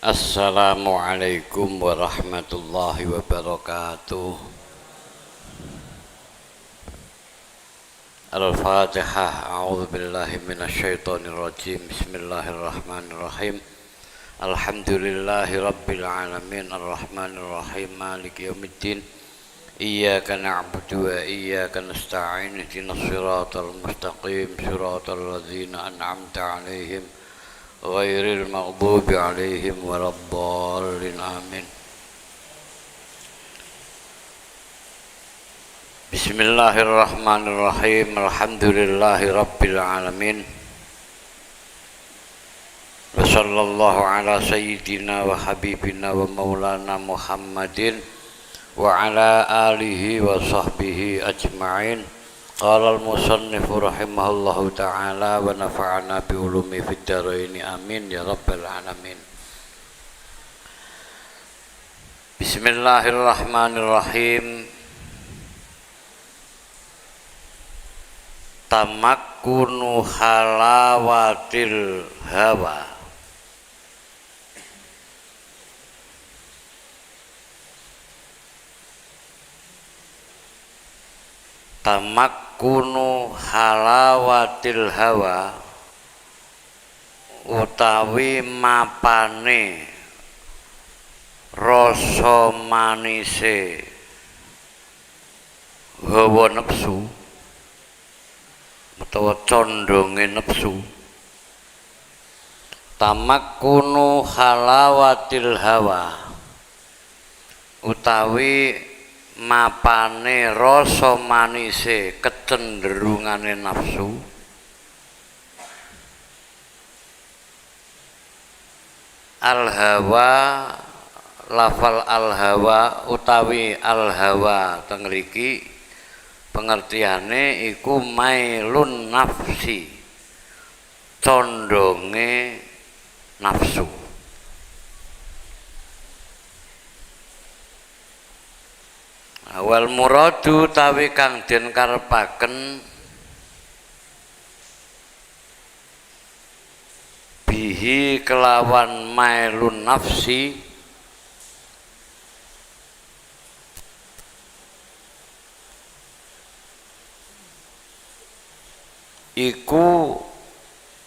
Assalamualaikum warahmatullahi wabarakatuh. Al-Fatihah. A'udzu billahi minasyaitonir rajim. Bismillahirrahmanirrahim. Alhamdulillahi rabbil alamin arrahmanir rahim maliki yaumiddin. Iyyaka na'budu wa iyyaka nasta'in. Ihdinas siratal mustaqim, siratal ladzina an'amta 'alaihim ghairil maghdubi 'alaihim waladdallin. Amin. Bismillahirrahmanirrahim. Alhamdulillahi rabbil alamin. Wa sallallahu ala sayyidina wa habibina wa maulana Muhammadin wa ala alihi wa sahbihi ajma'in. Qala al-musannifu rahimahullahu ta'ala wa nafa'ana bi ulumi fid dharain. Amin ya rabbal alamin. Bismillahirrahmanirrahim. Tamakkunu halawatil hawa. Tamakkunu halawatil hawa utawi mapane rasa manise hawa nafsu utawa condonge nafsu. Tamakkunu halawatil hawa utawi mapane rasa manise kecenderungane nafsu. Al-hawa, lafal al-hawa utawi al-hawa teng mriki pengertiane iku mailun nafsi, condonge nafsu. Wal muradu tawi kang den karepaken bihi kelawan mailun nafsi iku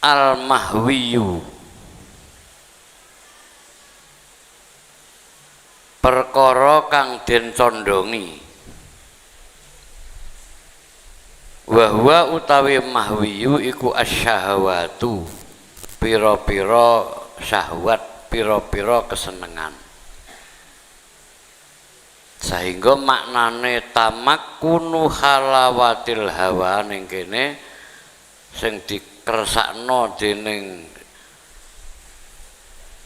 al-mahwiyu, perkara kang den condongi. Wa huwa utawi mahwiyu iku asyahawatu, pira-pira syahwat, pira-pira kesenengan. Sehingga maknane tamakkunu halawatil hawa ning kene sing dikersakno dening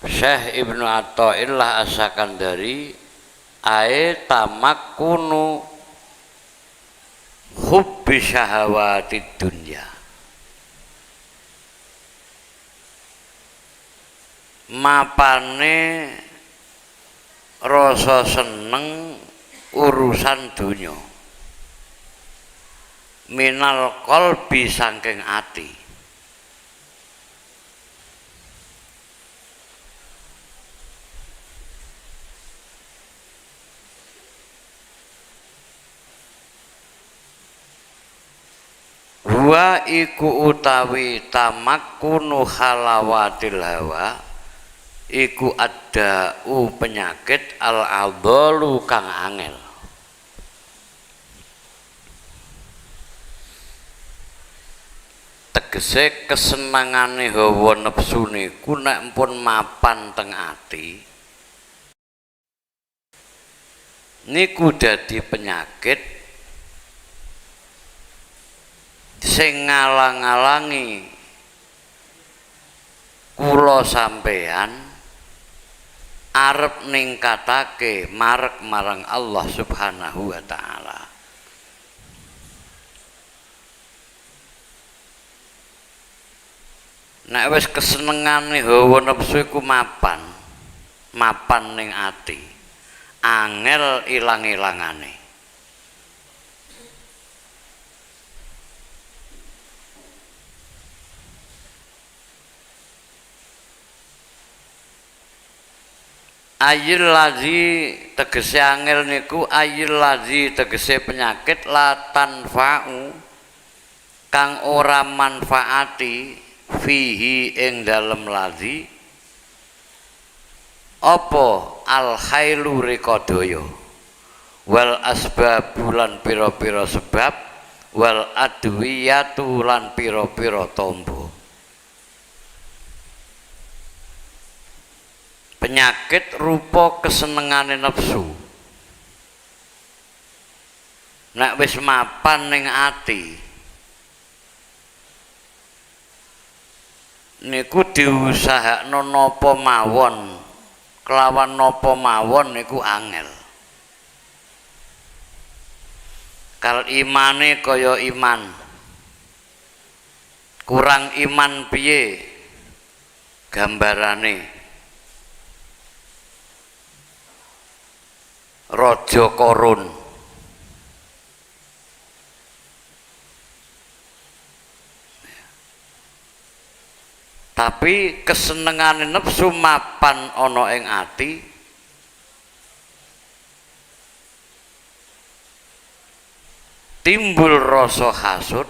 Syekh Ibnu Athaillah As-Sakandari ae tamakkunu hubbi syahawatid dunya, mapane rasa seneng urusan dunya, minal qalbi saking ati. Wa iku utawi tamakkunu halawatil hawa iku adda'u penyakit al-adhalu kang angel. Tegese kesenangane hawa nafsu niku nek pun mapan teng ati niku dadi penyakit sing ngalang-alangi kula sampeyan arep ningkatake marek marang Allah Subhanahu wa taala. Nek wis kesenengane hawa nafsu iku mapan ning ati, angel ilang-ilangane. ayil ladzi tegese angel niku ayil ladzi tegese penyakit la tanfa'u kang ora manfaati fihi ing dalem ladzi apa al khailu rekodaya wal asbabu lan pira-pira sebab wal adwiyatu lan pira-pira tombo. Penyakit rupa kesenengane nafsu nek wis mapan ning ati niku diusahakno napa mawon kelawan napa mawon niku angel. Kal imane kaya iman kurang iman piye gambarane Raja Korun tapi kesenengane nafsu mapan ana ing ati timbul rasa hasud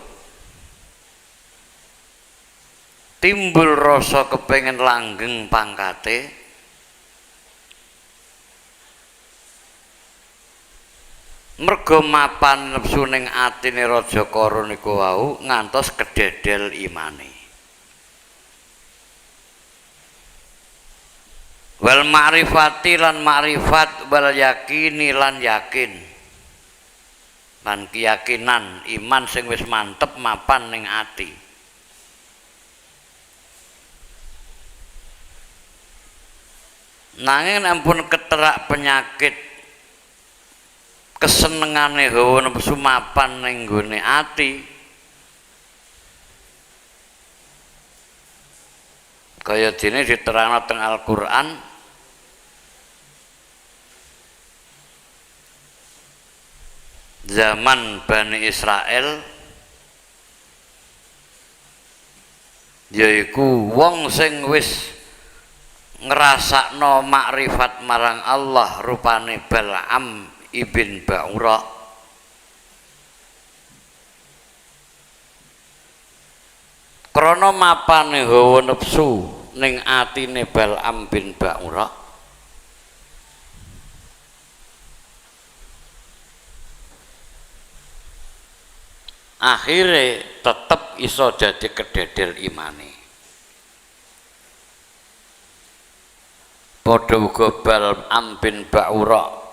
timbul rasa kepengin langgeng pangkate mergo mapan nafsu ning atine Raja Korun iku wau ngantos kededel imane. Wal ma'rifati lan ma'rifat wal yakini lan yakin lan keyakinan iman sing wis mantep mapan ning ati. Nanging ampun keterak penyakit kesenengane hawa nafsu mapan ning gone ati kaya dene diterangno teng Al-Qur'an zaman Bani Israel yaiku wong sing wis ngrasakno makrifat marang Allah rupane Bal'am ibn Ba'ura krana mapane hawa nafsu ning atine Bal'am bin Ba'ura akhire tetep iso dadi kededel imane. Padha uga Bal'am bin Ba'ura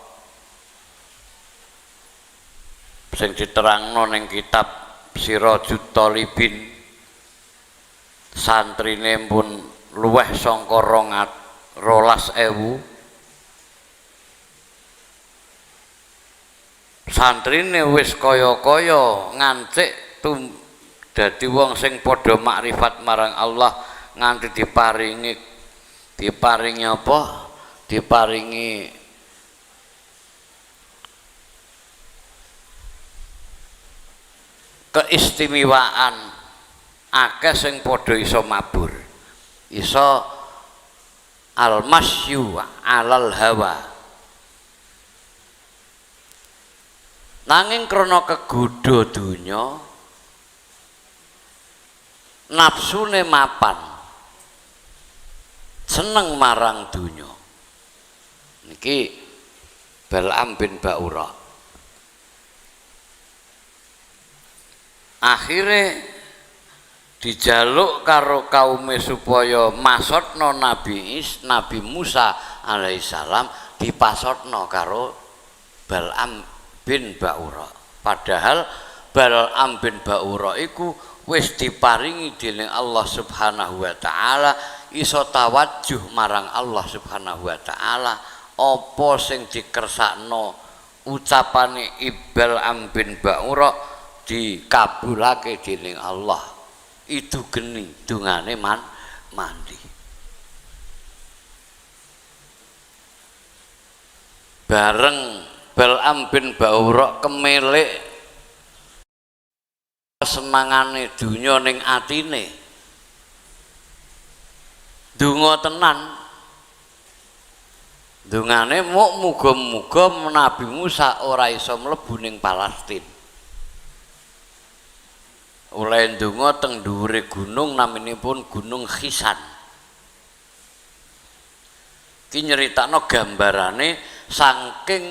sing diterangno ning kitab Sirajut Thalibin santrine pun luweh saka 12.000 santrine wis kaya-kaya ngancik dadi wong sing padha makrifat marang Allah nganti diparingi apa? Diparingi keistimewaan akeh sing padha iso mabur iso al-masyu alal hawa nanging krana kegodha donya nafsune mapan seneng marang donya niki Bal'am bin Ba'ura akhire dijaluk karo kaume supaya masotno Nabi Musa alaihissalam dipasotno karo Bal'am bin Ba'ura padahal Bal'am bin Ba'ura iku wis diparingi dening Allah Subhanahu wa taala iso tawajjuh marang Allah Subhanahu wa taala apa sing dikersakno ucapane Bal'am bin Ba'ura dikabulake dening Allah itu geni dungane mandi bareng Bal'am bin Ba'ura kemelek kesenangane dunya ning atine donga tenan Dungane muk muga-muga Nabi Musa ora iso mlebu ning Palestina. Oleh ndonga teng dhuwure gunung naminipun Gunung Khisan. Ki nyeritakno gambarane saking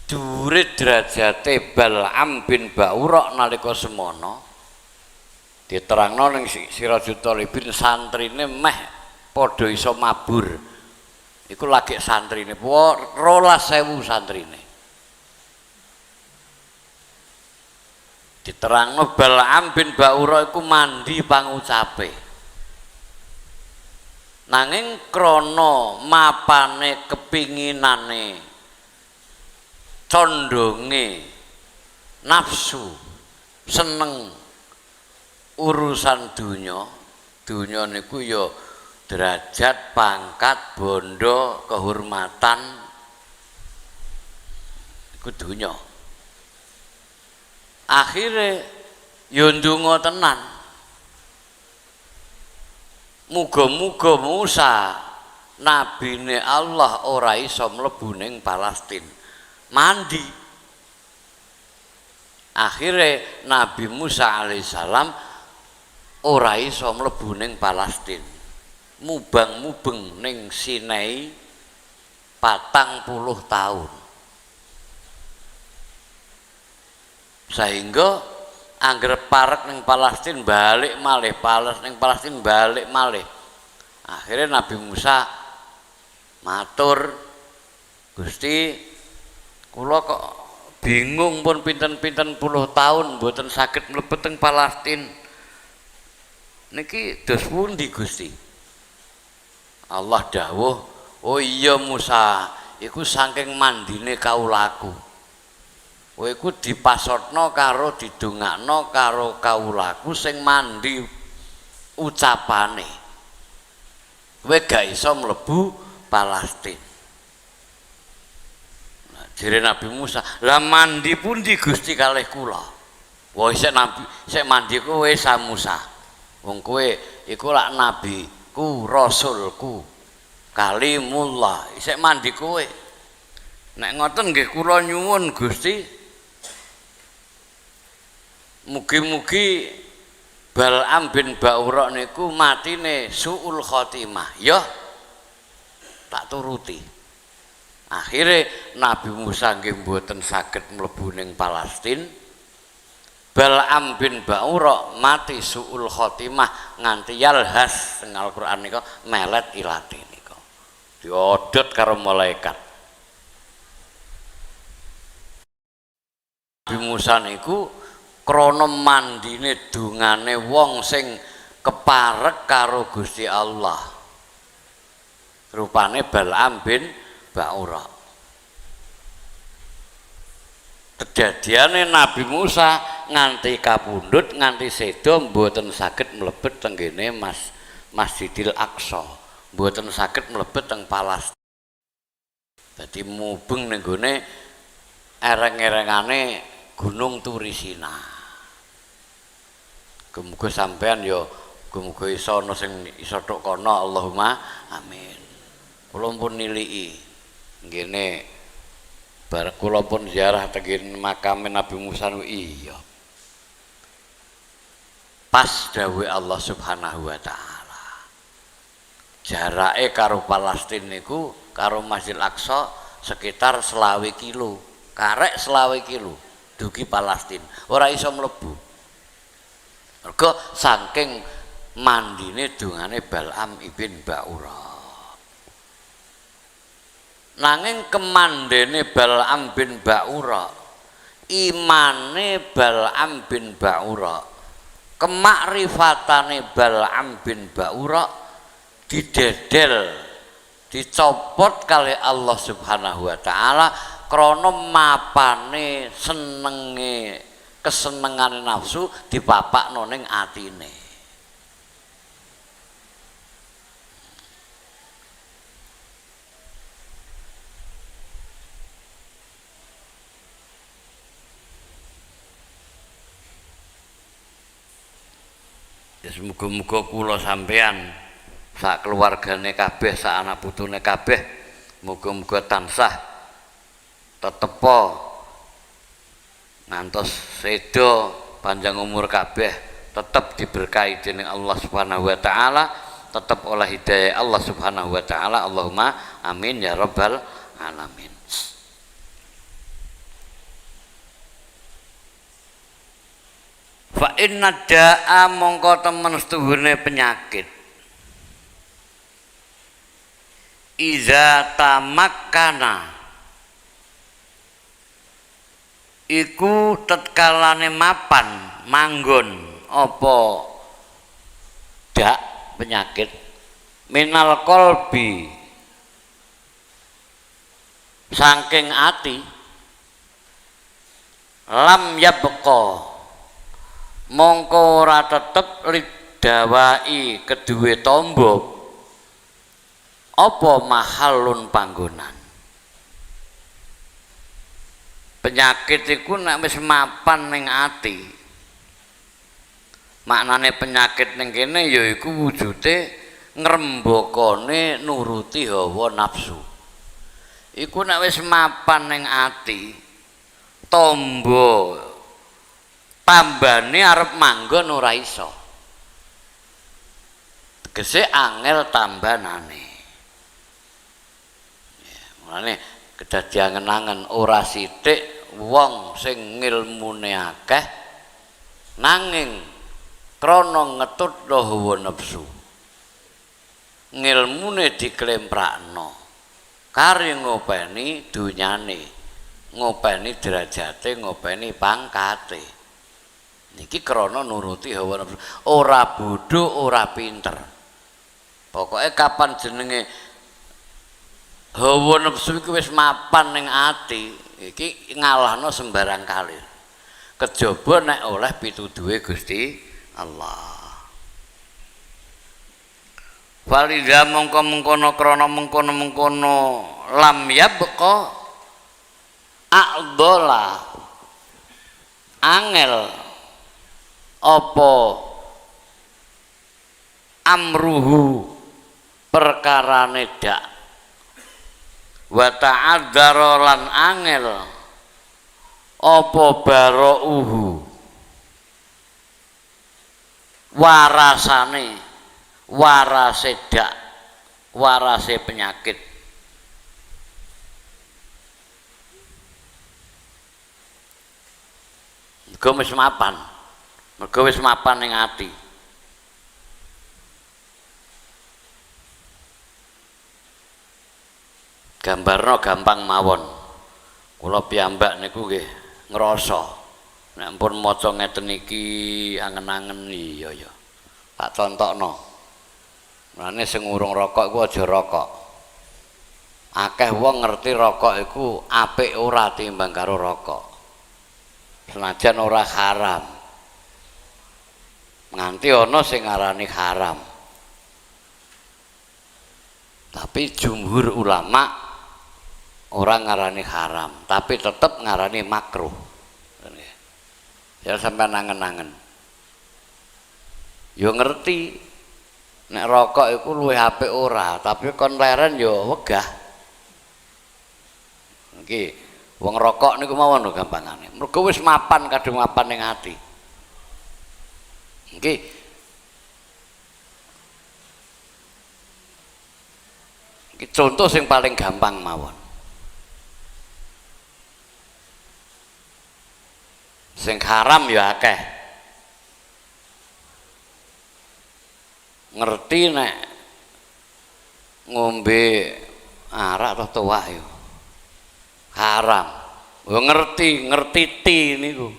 dhuwure derajate Bal'am bin Ba'ura nalika semono. Diterangno ning Sirajul Thalibin santrine meh padha iso mabur. Iku lagi santrine, 12.000 santrine. Diterangno Bal'am bin Ba'ura iku mandi pangucape. Nanging krana mapane kepinginane condonge nafsu seneng urusan dunya niku ya derajat, pangkat, bondo, kehormatan iku dunya. Akhire ya ndonga tenan. Muga-muga Musa nabine Allah ora iso mlebu ning Palestina. Mandi. Akhire Nabi Musa alaihissalam ora iso mlebu ning Palestina. Mubang-mubeng ning Sinai 40 tahun. Sehingga angger parek ning Palestina balik malih, ning Palestina balik malih. Akhirnya Nabi Musa matur, Gusti, kula kok bingung pun pinten-pinten puluh tahun mboten saged mlebet teng Palestina. Niki dos pundi Gusti? Allah dawuh, oh iya Musa, iku saking mandine kaulaku. Kowe iku dipasotno karo didongakno karo kaulaku sing mandi ucapane. Kowe gak iso mlebu Palestina. Nah, jere Nabi Musa, lah mandi pundi Gusti kalih kula? Wah isih mandi kowe sa Musa. Wong kowe iku lak nabi Rasulku Kalimullah isih mandi kowe. Nek ngoten nggih kula nyuwun Gusti, mugi-mugi Bal'am bin Ba'ura niku matine suul khotimah ya tak turuti. Akhire Nabi Musa nggih mboten saged mlebu ning Palestina. Bal'am bin Ba'ura mati suul khotimah nganti yalhas teng Al-Qur'an nika melet ilate nika. Diodot karo malaikat. Nabi Musa niku krana mandine dungane wong sing keparek karo Gusti Allah. Rupane Bal'am bin Ba'ura. Kejadiane Nabi Musa nganti kapundhut nganti sedo mboten saged mlebet teng kene Masjidil Aqsa, mboten saged mlebet teng Palestina. Dadi mubeng ning gone ereng-erengane Gunung Turisina. Muga sampean ya muga iso ana sing iso tok kono, Allahumma amin. Kula pun niliki ngene bar kula pun ziarah teng makam Nabi Musa iya. Pas dawuh Allah Subhanahu wa taala. Jarake karo Palestina niku karo Masjidil Aqsa sekitar 20 kilo. Karek 20 kilo dugi Palestina. Ora iso mlebu. Mergo saking mandine dungane Bal'am ibn Ba'ura. Nanging kemandene Bal'am bin Ba'ura, imane Bal'am bin Ba'ura, kemakrifatane Bal'am bin Ba'ura didedel, dicopot kali Allah Subhanahu wa taala krana mapane senenge kesenengane nafsu dipapakno ning atine. Ya muga-muga kula sampean sak keluargane kabeh, sak anak putune kabeh, muga-muga tansah tetepo ngantos sedo panjang umur kabeh, tetap diberkahi dening Allah Subhanahu wa taala, tetap oleh hidayah Allah Subhanahu wa taala. Allahumma amin ya rabbal alamin. Fa inna da'a mongko temen setuhune penyakit iza tamakkana iku tetkalane mapan manggon apa dak penyakit minal kolbi saking ati lam yabqa mongko ora tetep lidawai kedue tombok apa mahalun panggonan. Penyakit iku nek wis mapan ning ati, maknane penyakit ning kene yaiku wujude ngrembakane nuruti hawa nafsu. Iku nek wis mapan ning ati, tombo tambane arep manggon ora iso. Tegese angel tambanane. Ya, mulane kedadian angen ora sithik wong sing ngilmune akeh nanging krana ngetut hawa nafsu. Ngilmune diklemprakno kari ngopeni dunyane, ngopeni derajate, ngopeni pangkate. Niki krana nuruti hawa nafsu, ora bodho, ora pinter. Pokoke kapan jenenge hawa nafsu iki wis mapan ning ati, iki ngalahno sembarang kali. Kejaba nek oleh pituduhe Gusti Allah. Walidha mengkono krana mengkono lam yabqa a'dhala angel apa amruhu perkarane dak wa ta'adzara lan angel apa barauhu warasane warase dak warase penyakit. Mergo wis mapan, mergo wis mapan ning ati. Gambarno gampang mawon. Kula piyambak niku nggih ngrasa nek pun maca ngeten iki angen-angen iya ya. Tak contokno. Mulane sing urung rokok iku aja rokok. Akeh wong ngerti rokok iku apik ora timbang karo rokok. Senajan ora haram. Nganti ana sing ngarani haram. Tapi jumhur ulama orang ngarani haram, tapi tetap ngarani makruh. Ya sampai nangen-nangen. Yo ngerti nek rokok iku luwih apik ora, tapi kon leren yo wegah. Nggih. Wong rokok niku mawon lho gampangane. Mergo wis mapan kadung mapan ning ati. Nggih. Iki contoh sing paling gampang mawon. Sing haram ya akeh. Ngerti nek ngombe arak atau tuwak yo. Haram. Yo ngerti ti niku.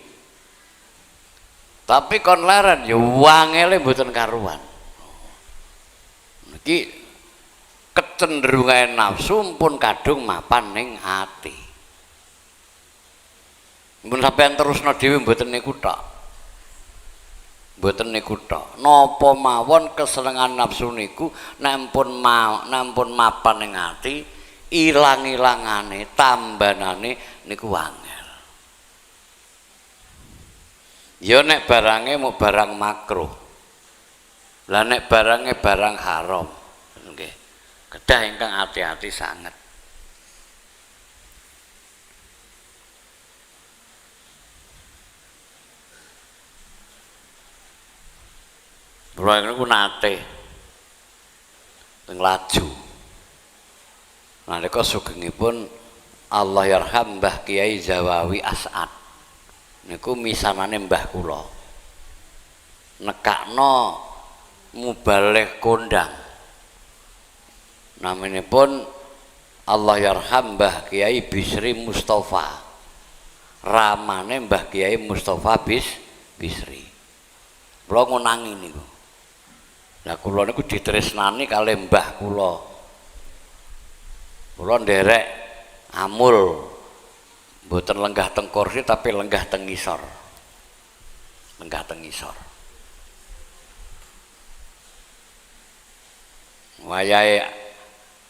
Tapi kon leren ya wangele mboten karuan. Niki kecenderungan nafsu pun kadung mapan ning ati. Mun sampean terusno dhewe mboten niku tok. Mboten niku tok. Napa mawon kesenengan nafsu niku nek pun mapan ning ati ilang-ilangane tambanane niku angel. Ya nek barange mau barang makruh. Lah nek barange barang haram. Kedah ingkang hati-hati sangat. Kula niku nate teng Laju. Nalika sugengipun Allah yarham Mbah Kiai Zawawi As'ad. Niku misanane mbah kula. Nekakno mubalek kondang. Naminipun Allah yarham Mbah Kiai Bisri Mustafa. Ramane Mbah Kiai Mustafa Bisri. Kula ngunangi niku. Lah kula niku ditresnani kalih mbah kula. Kula nderek amul mboten lenggah teng kursi tapi lenggah teng ngisor. Lenggah teng ngisor.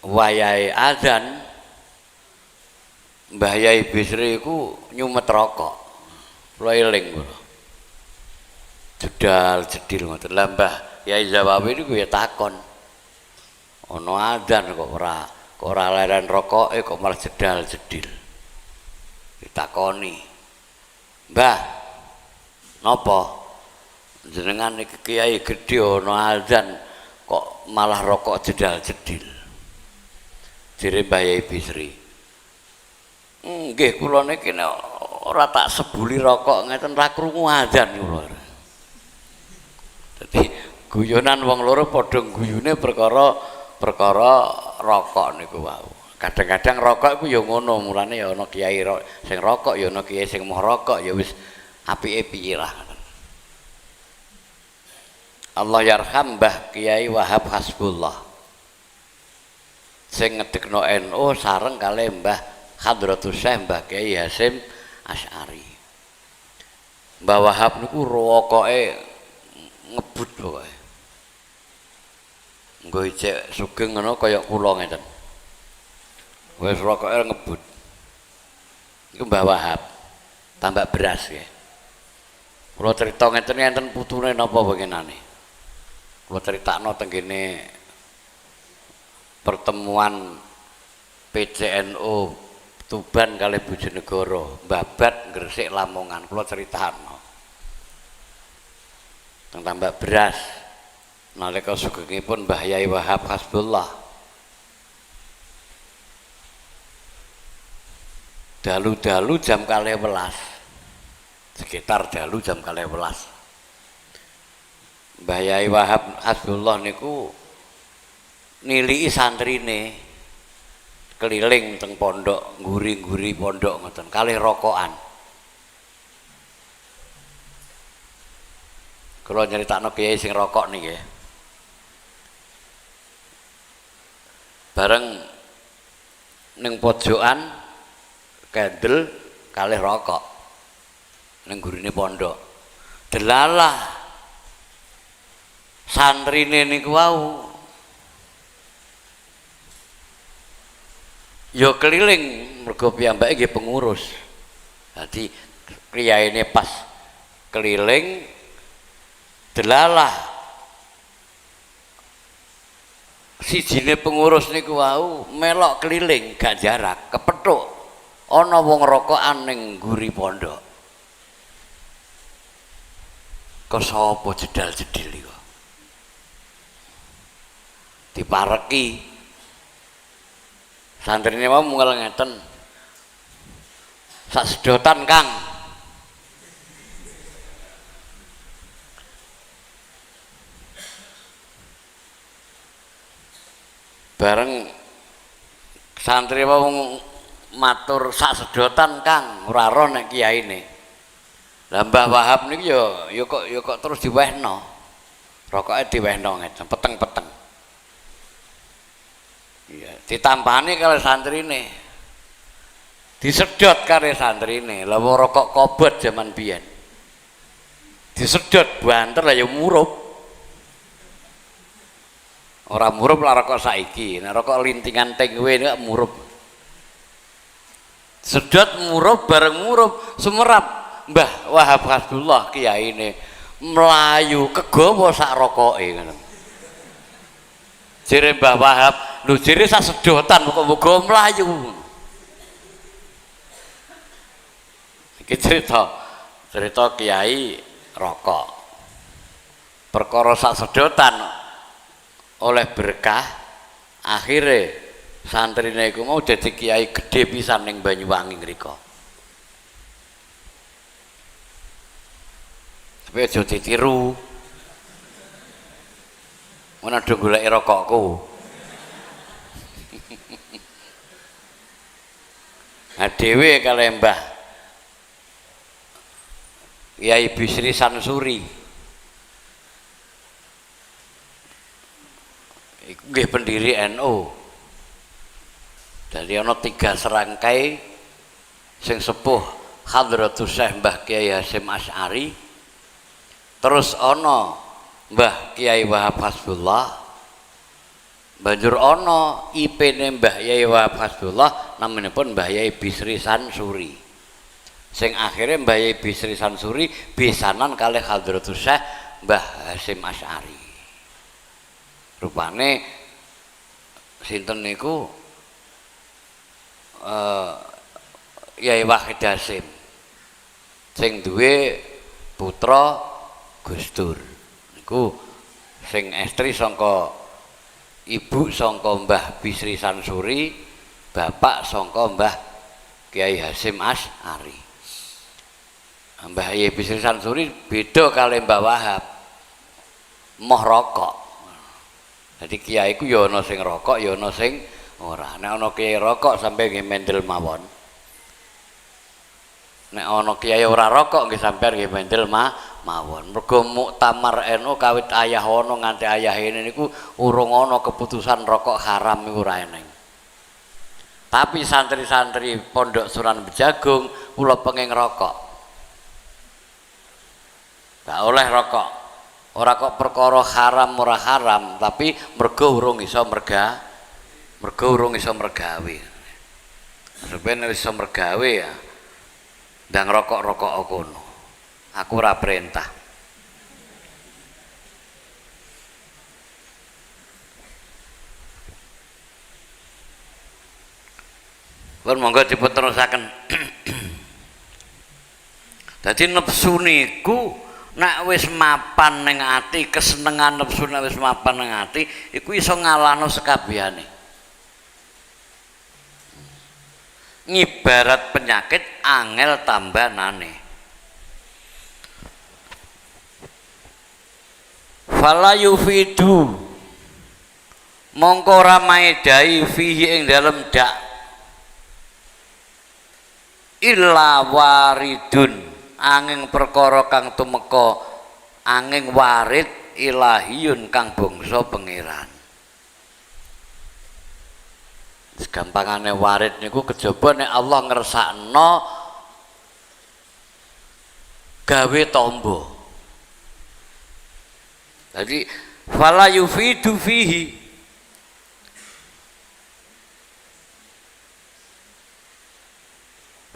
Wayahe azan Mbah Yai Bisri iku nyumet rokok. Kula eling kula. Jedal jedil ngoten. Lah Mbah Yai Zawawi niku ya takon. Ana azan kok ora leren rokoke kok malah jedal jedil. Ditakoni. Mbah, napa jenengan iki kiai gedhe ana azan kok malah rokok jedal jedil? Jere Mbah Yai Bisri. Nggih kula niki ora tak sebuli rokok ngeten ra krungu azan kula. Dadi guyonan wong loro padha guyune perkara rokok niku wau. Kadang-kadang rokok iku ya ngono, mulane ya ana kiai sing rokok ya ana kiai sing moh rokok ya wis apike piye lah. Allah yarham Mbah Kiai Wahab Hasbullah. Sing ngedekno NU sareng kalih Mbah Hadratus Syekh Mbah Kiai Hasyim Asy'ari. Mbah Wahab niku rokoke ngebut pokoke. Nggo ijek sugeng ngono kaya kula ngeten. Wis rokoke ngebut. Iku Mbah Wahab. Tambak beras ya. Kula crita ngeten putune napa pengenane. Kula critakno teng kene pertemuan PCNU Tuban kalih Bojonegoro, Babat Gresik Lamongan. Kula critakno. Teng tambak beras. Nalika sugengipun Mbah Yai Wahab Hasbullah. Dalu-dalu jam 12. Sekitar dalu jam 12. Mbah Yai Wahab Hasbullah niku niliki santrine keliling teng pondok, nguri-nguri pondok ngoten, kalih rokokan. Kula nyeritakno kiai sing rokok niki. Bareng ning pojokan kendel kalih rokok ning gurine pondok. Delalah santrine niku wau ya keliling mergo piyambake nggih pengurus. Dadi priyaine pas keliling delalah sijine pengurus niku wau melok keliling gak jarak kepethuk ana wong rokokan ning nguri pondok. Kok sapa jedal-jedil iku? Dipareki santrine mau mungel ngeten. Sak sedotan, Kang. Bareng santri mau matur sak sedotan, Kang, ora ro nek kiyaine. Lah Mbah Wahab niki ya kok terus diwehno. Rokoke diwehno ngeten, peteng-peteng. Iya, ditampani karo santrine. Disedot karo santrine. Lah wong rokok kobot jaman biyen. Disedot banter lah ya murup. Ora murup lah rokok saiki. Nek rokok lintingan tengwe nek murup. Sedot murup bareng murup sumerap. Mbah Wahab Hasbullah kiyaine mlayu kegawa sak rokoke ngono. Jere Mbah Wahab lho jere sak sedotan muga-muga mlayu. Iki cerita kiai rokok. Perkara sak sedotan oleh berkah, akhirnya santrine iku mau dadi kiai gedhe pisan ning Banyuwangi ngriko. Tapi aja ditiru. Mana do golek rokokku. Nah dhewe kalih Mbah Kyai Bisri Sansuri iku nggih pendiri NU. Jadi ana 3 serangkai sing sepuh Hadratus Syekh Mbah Kyai Hasyim Asy'ari, terus ana Mbah Kyai Wahab Hasbullah, banjur ana IP-ne Mbah Kyai Wahab Hasbullah namanipun Mbah Kyai Bisri Sansuri. Sing akhirnya Mbah Kyai Bisri Sansuri besanan kalih Hadratus Syekh Mbah Hasyim Asy'ari. Rupane sinten niku Kyai Wahid Hasyim sing duwe putra Gus Dur niku sing estri sangka ibu sangka Mbah Bisri Sansuri, bapak sangka Mbah Kyai Hasyim Asy'ari. Mbah Kyai Bisri Sansuri beda kali Mbah Wahab, moh rokok. Jadi kiai ku ya ana sing rokok, ya ana sing ora. Nek ana kiai rokok sampai nggih mendel mawon. Nek ana kiai ora rokok nggih sampean nggih mendel mawon. Mergo muktamar NU kawit ayah ana nganti ayah ini niku urung ana keputusan rokok haram iku ora eneng. Tapi santri-santri Pondok Sunan Bejagung kula pengin rokok. Gak oleh rokok. Ora kok perkara haram ora haram, tapi mergo urung iso mergawe. Sampeyan wis iso mergawe ya. Ndang rokok-rokok kono. Aku ora perintah. Pun monggo dipun terusaken. Dadi nepsu niku nek wis mapan ning ati, kesenengan nepsu nek wis mapan ning ati, iku iso ngalahno sekabehane. Ngibarat penyakit angel tambanane. Fala yufidu mongko ora maedai fihi ing dalem dak illa waridun angin perkara kang tumeka angin warid ilahiyun kang bangsa pangeran. Gampangane warid niku kejaba nek Allah ngersakno gawe tombo. Jadi fala yufidu fihi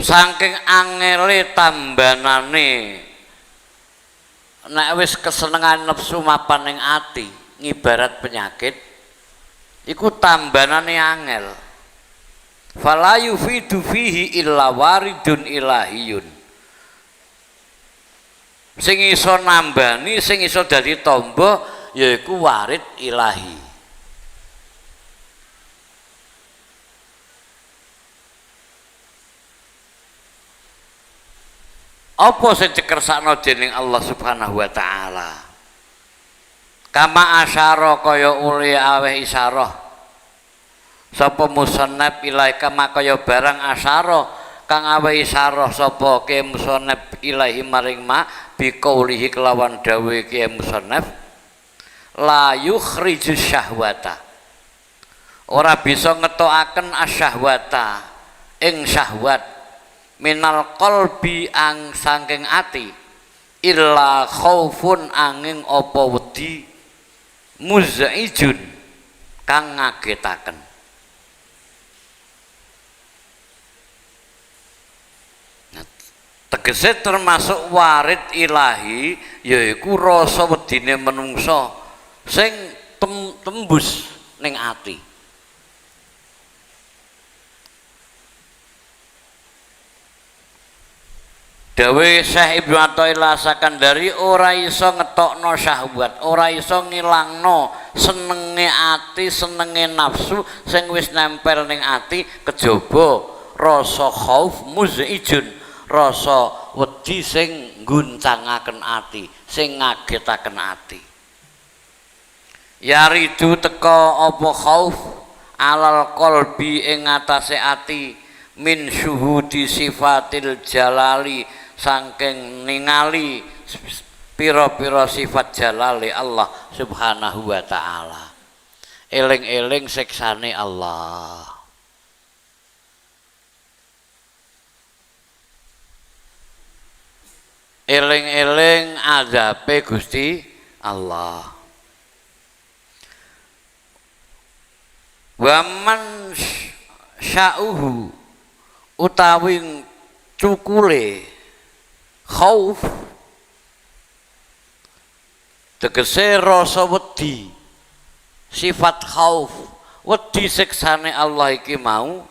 saking angele tambanane nek wis kesenengan nafsu mapan ning ati ngibarat penyakit iku tambanane angel. Fala yufidu fihi illa waridun ilahiyun. Sing iso nambani, sing iso dadi tombo yaiku warid ilahi. Apa sing dikersakno dening Allah Subhanahu wa taala? Kama asyara kaya uli aweh isyarah. Sapa musannaf ilaika kaya barang asyara kang aweh isyarah sapa ke musannaf ilahi maring ma biqaulihi kelawan dawuh ke musannaf la yukhrijus syahwata. Ora bisa ngetokaken asyahwata ing syahwat minal qalbi ang saking ati illa khaufun angin apa wedi muzaijun kang ngagetaken. Tegese termasuk warid ilahi yaiku rasa wedine menungso sing tembus ning ati. Dawe Syekh Ibnu Athaillah Sakandari ora iso ngetokno syahwat, ora iso ngilangno senenge ati, senenge nafsu sing wis nempel ning ati kejaba rasa khauf muzijun, rasa wedi sing ngguncangaken ati, sing ngagetaken ati. Yaridu teka apa khauf alal qalbi ing atase ati min syuhudi sifatil jalali saking ningali pira-pira sifat jalali Allah subhanahu wa ta'ala. Eling-eling siksane Allah, eling-eling azabe Gusti Allah. Waman sya'uhu utawi cukule khauf tegese rasa wedi, sifat khauf wedi siksane Allah iki mau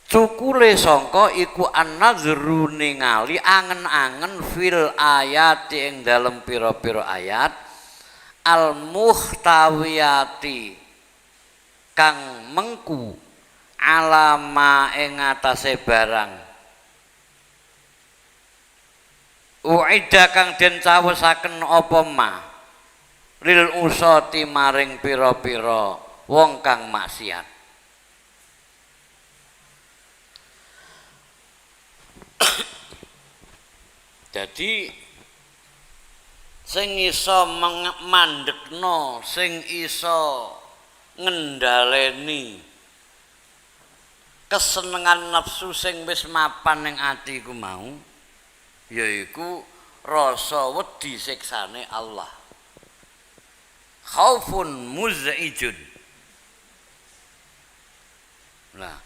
cukule sangka iku an-nazru ningali angen-angen fil ayat ing dalem pira-pira ayat al muhtawiyati kang mengku alama ing atase barang uida kang den cawesaken apa ma lil usati maring pira-pira wong kang maksiat. Jadi sing iso mandekno, sing iso ngendhaleni kesenengan nafsu sing wis mapan ning ati ku mau yaiku rasa wedi siksane Allah. Khaufun muz'ijun. Nah,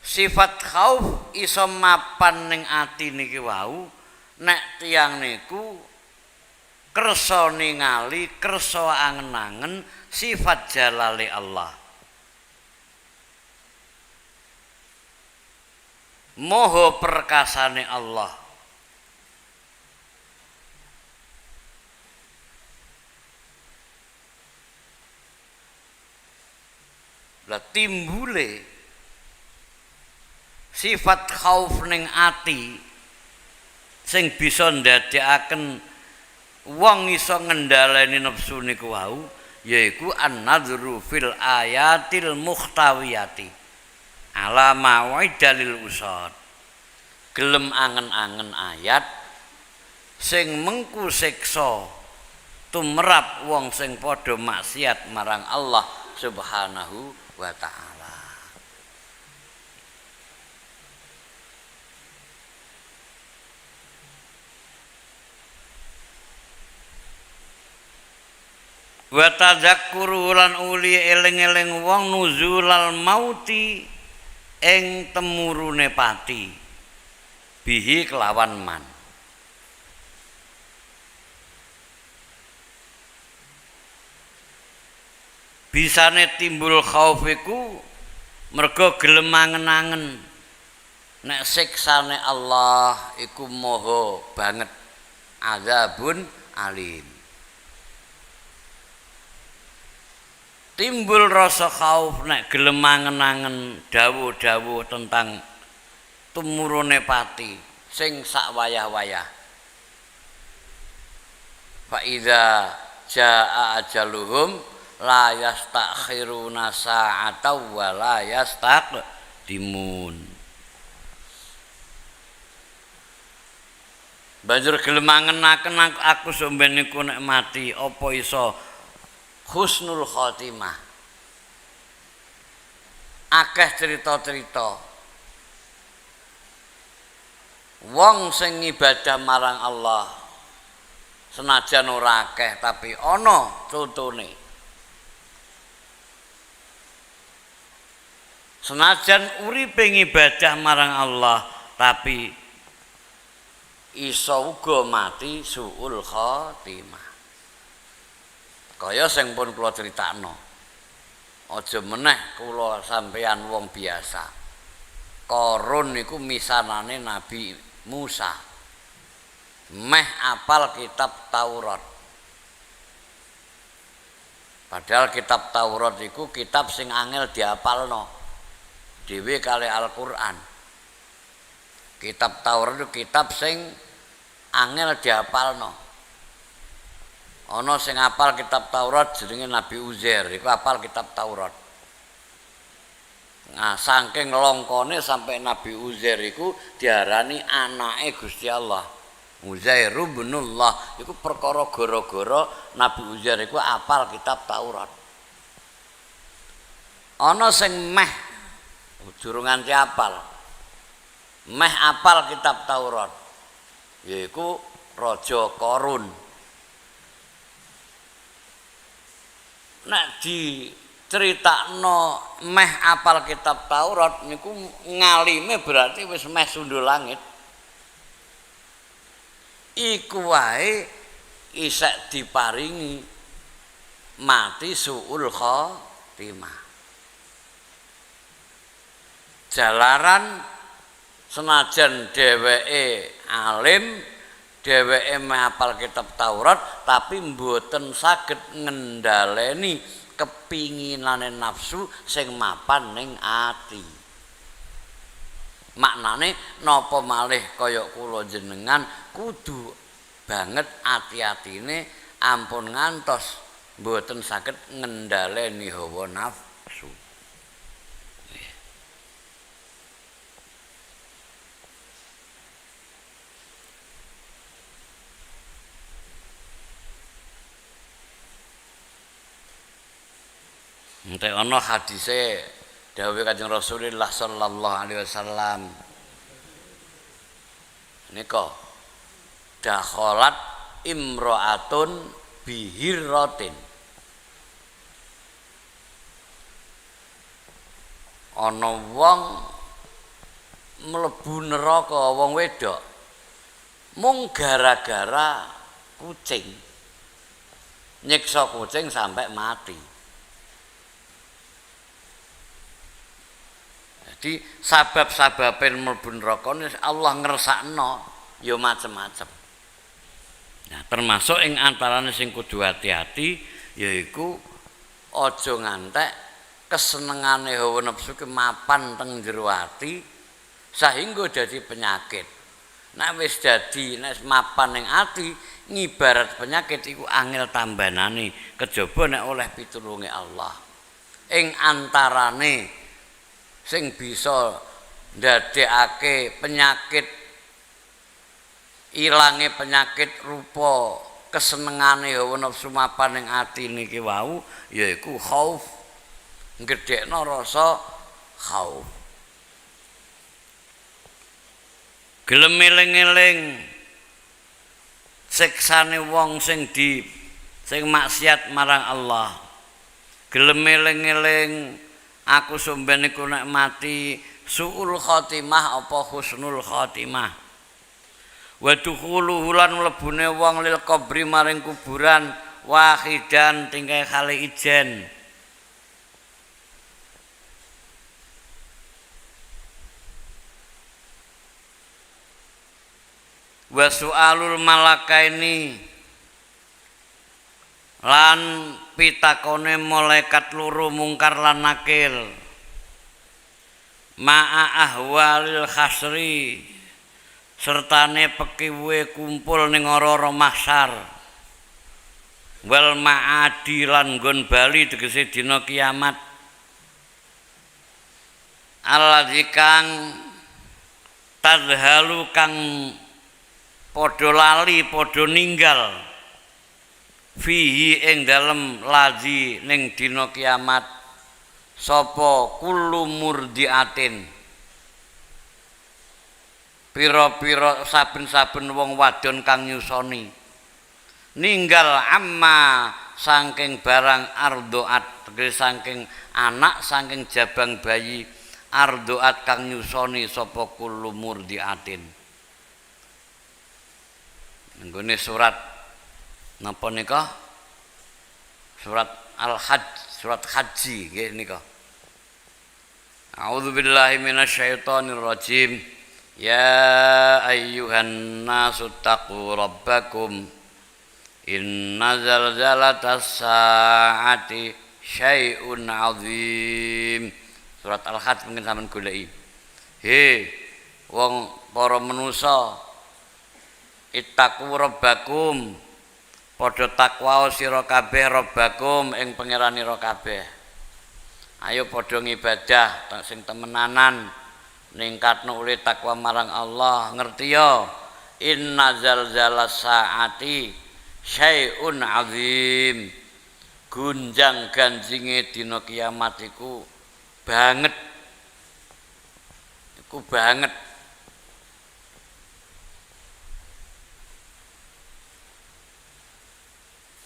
sifat khauf iso mapan ning ati niki wau nek tiyang niku kersa ningali, kersa angen-angen sifat jalali Allah. Moho perkasane Allah. Lah timbule sifat khauf ning ati sing bisa ndadekaken wong iso ngendhaleni nafsu niku wau yaiku an-nadhru fil ayatil muhtawiyati ala ma'idalil usad, gelem angen-angen ayat sing mengku siksa tumrap wong sing padha maksiat marang Allah subhanahu wa ta'ala. Wa tadzakkuru lan uli eling-eling wong nuzulal mauti ing temurune pati bihi kelawan man. Bisane timbul khauf iku mergo gelem angen-angen nek siksane Allah iku moho banget, azabun alim. Timbul rasa khauf nek gelem angen-angen dawuh-dawuh tentang tumurune pati sing sak wayah-wayah. Fa idza jaa ajaluhum la yastakhiruna sa'atan wa la yastaqdimun. Banjur gelem angen-angen aku sampeyan niku nek mati apa iso husnul khotimah. Akeh cerita-cerita wong sing ibadah marang Allah senajan ora akeh tapi ana contone. Senajan uripe ngibadah marang Allah tapi iso uga mati suul khotimah. Kaya sing pun kula critakno. Aja meneh kula sampeyan wong biasa. Qarun niku misanane Nabi Musa. Meh apal kitab Taurat. Padahal kitab Taurat iku kitab sing angel diapalno. Dhewe kali Al-Qur'an. Kitab Taurat itu kitab sing angel diapalno. Ana sing apal kitab Taurat jenenge Nabi Uzair, iku apal kitab Taurat. Nah, saking longkone sampai Nabi Uzair iku diarani anake Gusti Allah. Uzair ibnullah iku perkara gara-gara Nabi Uzair iku apal kitab Taurat. Ana sing meh durung nganti apal. Meh apal kitab Taurat. Yaiku Raja Qarun. Nek diceritakno meh apal kitab Taurat niku ngalime berarti wis meh sundul langit. Iku wae isek diparingi mati suul khotimah. Jalaran senajan dheweke alim, dheweke apal kitab Taurat tapi mboten saged ngendhaleni kepinginane nafsu sing mapan ning ati. Maknane napa malih kaya kula jenengan kudu banget ati-atine ampun ngantos mboten saged ngendhaleni hawa nafsu. Entek ana hadise dawuh Kanjeng Rasulullah sallallahu alaihi wasallam. Nika dakhalat imra'atun bihirratin. Ana wong mlebu neraka, wong wedok mung gara-gara kucing. Nyiksa kucing sampai mati. Jadi sabab-sababen mlebu neraka Allah ngersakno ya macem-macem. Nah, termasuk ing antarane sing kudu hati-hati yaiku aja ngantek kesenengane hawa nafsu ki mapan teng jero ati sehingga dadi penyakit. Nek wis dadi nek mapan ning ati ngibarat penyakit iku angel tambanane kejaba nek oleh pitulunge Allah. Ing antarane sing bisa ndadekake penyakit ilange penyakit rupa kesenengane hawa nafsu mapan ning ati niki wau yaiku khauf, gedhekno rasa khauf. Gelem eling-eling siksane wong sing maksiat marang Allah. Gelem eling-eling aku somben iku nek mati suul khotimah apa husnul khotimah. Wa dukhuluhu lan mlebune wong lil qabri maring kuburan wahidan tingkai kali ijen. Wa su'alul malakaini lan pitakone malaikat loro mungkar lan nakil ma'a ahwalil khasri sertane pekiwe kumpul ning ora-ora mahsyar wal ma'adi lan nggon bali tegese dina kiamat alladzi kang tadhalu kang padha lali padha ninggal fihi ing dalem lazi ning dina kiamat sapa kullu murdiatin pira-pira saben-saben wong wadon kang nyusoni ninggal amma saking barang ardoat tegese saking anak saking jabang bayi ardoat kang nyusoni sapa kullu murdiatin. Nggone surat napa nika? Surat Al-Hajj, surat haji nggih nika. A'udzu billahi minasyaitonir rajim. Ya ayyuhan nasu taqu rabbakum. Inna zalzalatas saati syai'un 'adzim. Surat Al-Hajj mungkin sampean goleki. He wong para manusa, ittaqu rabbakum. Padha takwa sira kabeh rabbakum ing pangeranira kabeh. Ayo padha ngibadah sing temenanan ningkatno oleh takwa marang Allah. Ngerti ya? Inna zalzalas saati syai'un 'adzim. Gunjang ganjinge dina kiamat iku banget. Iku banget.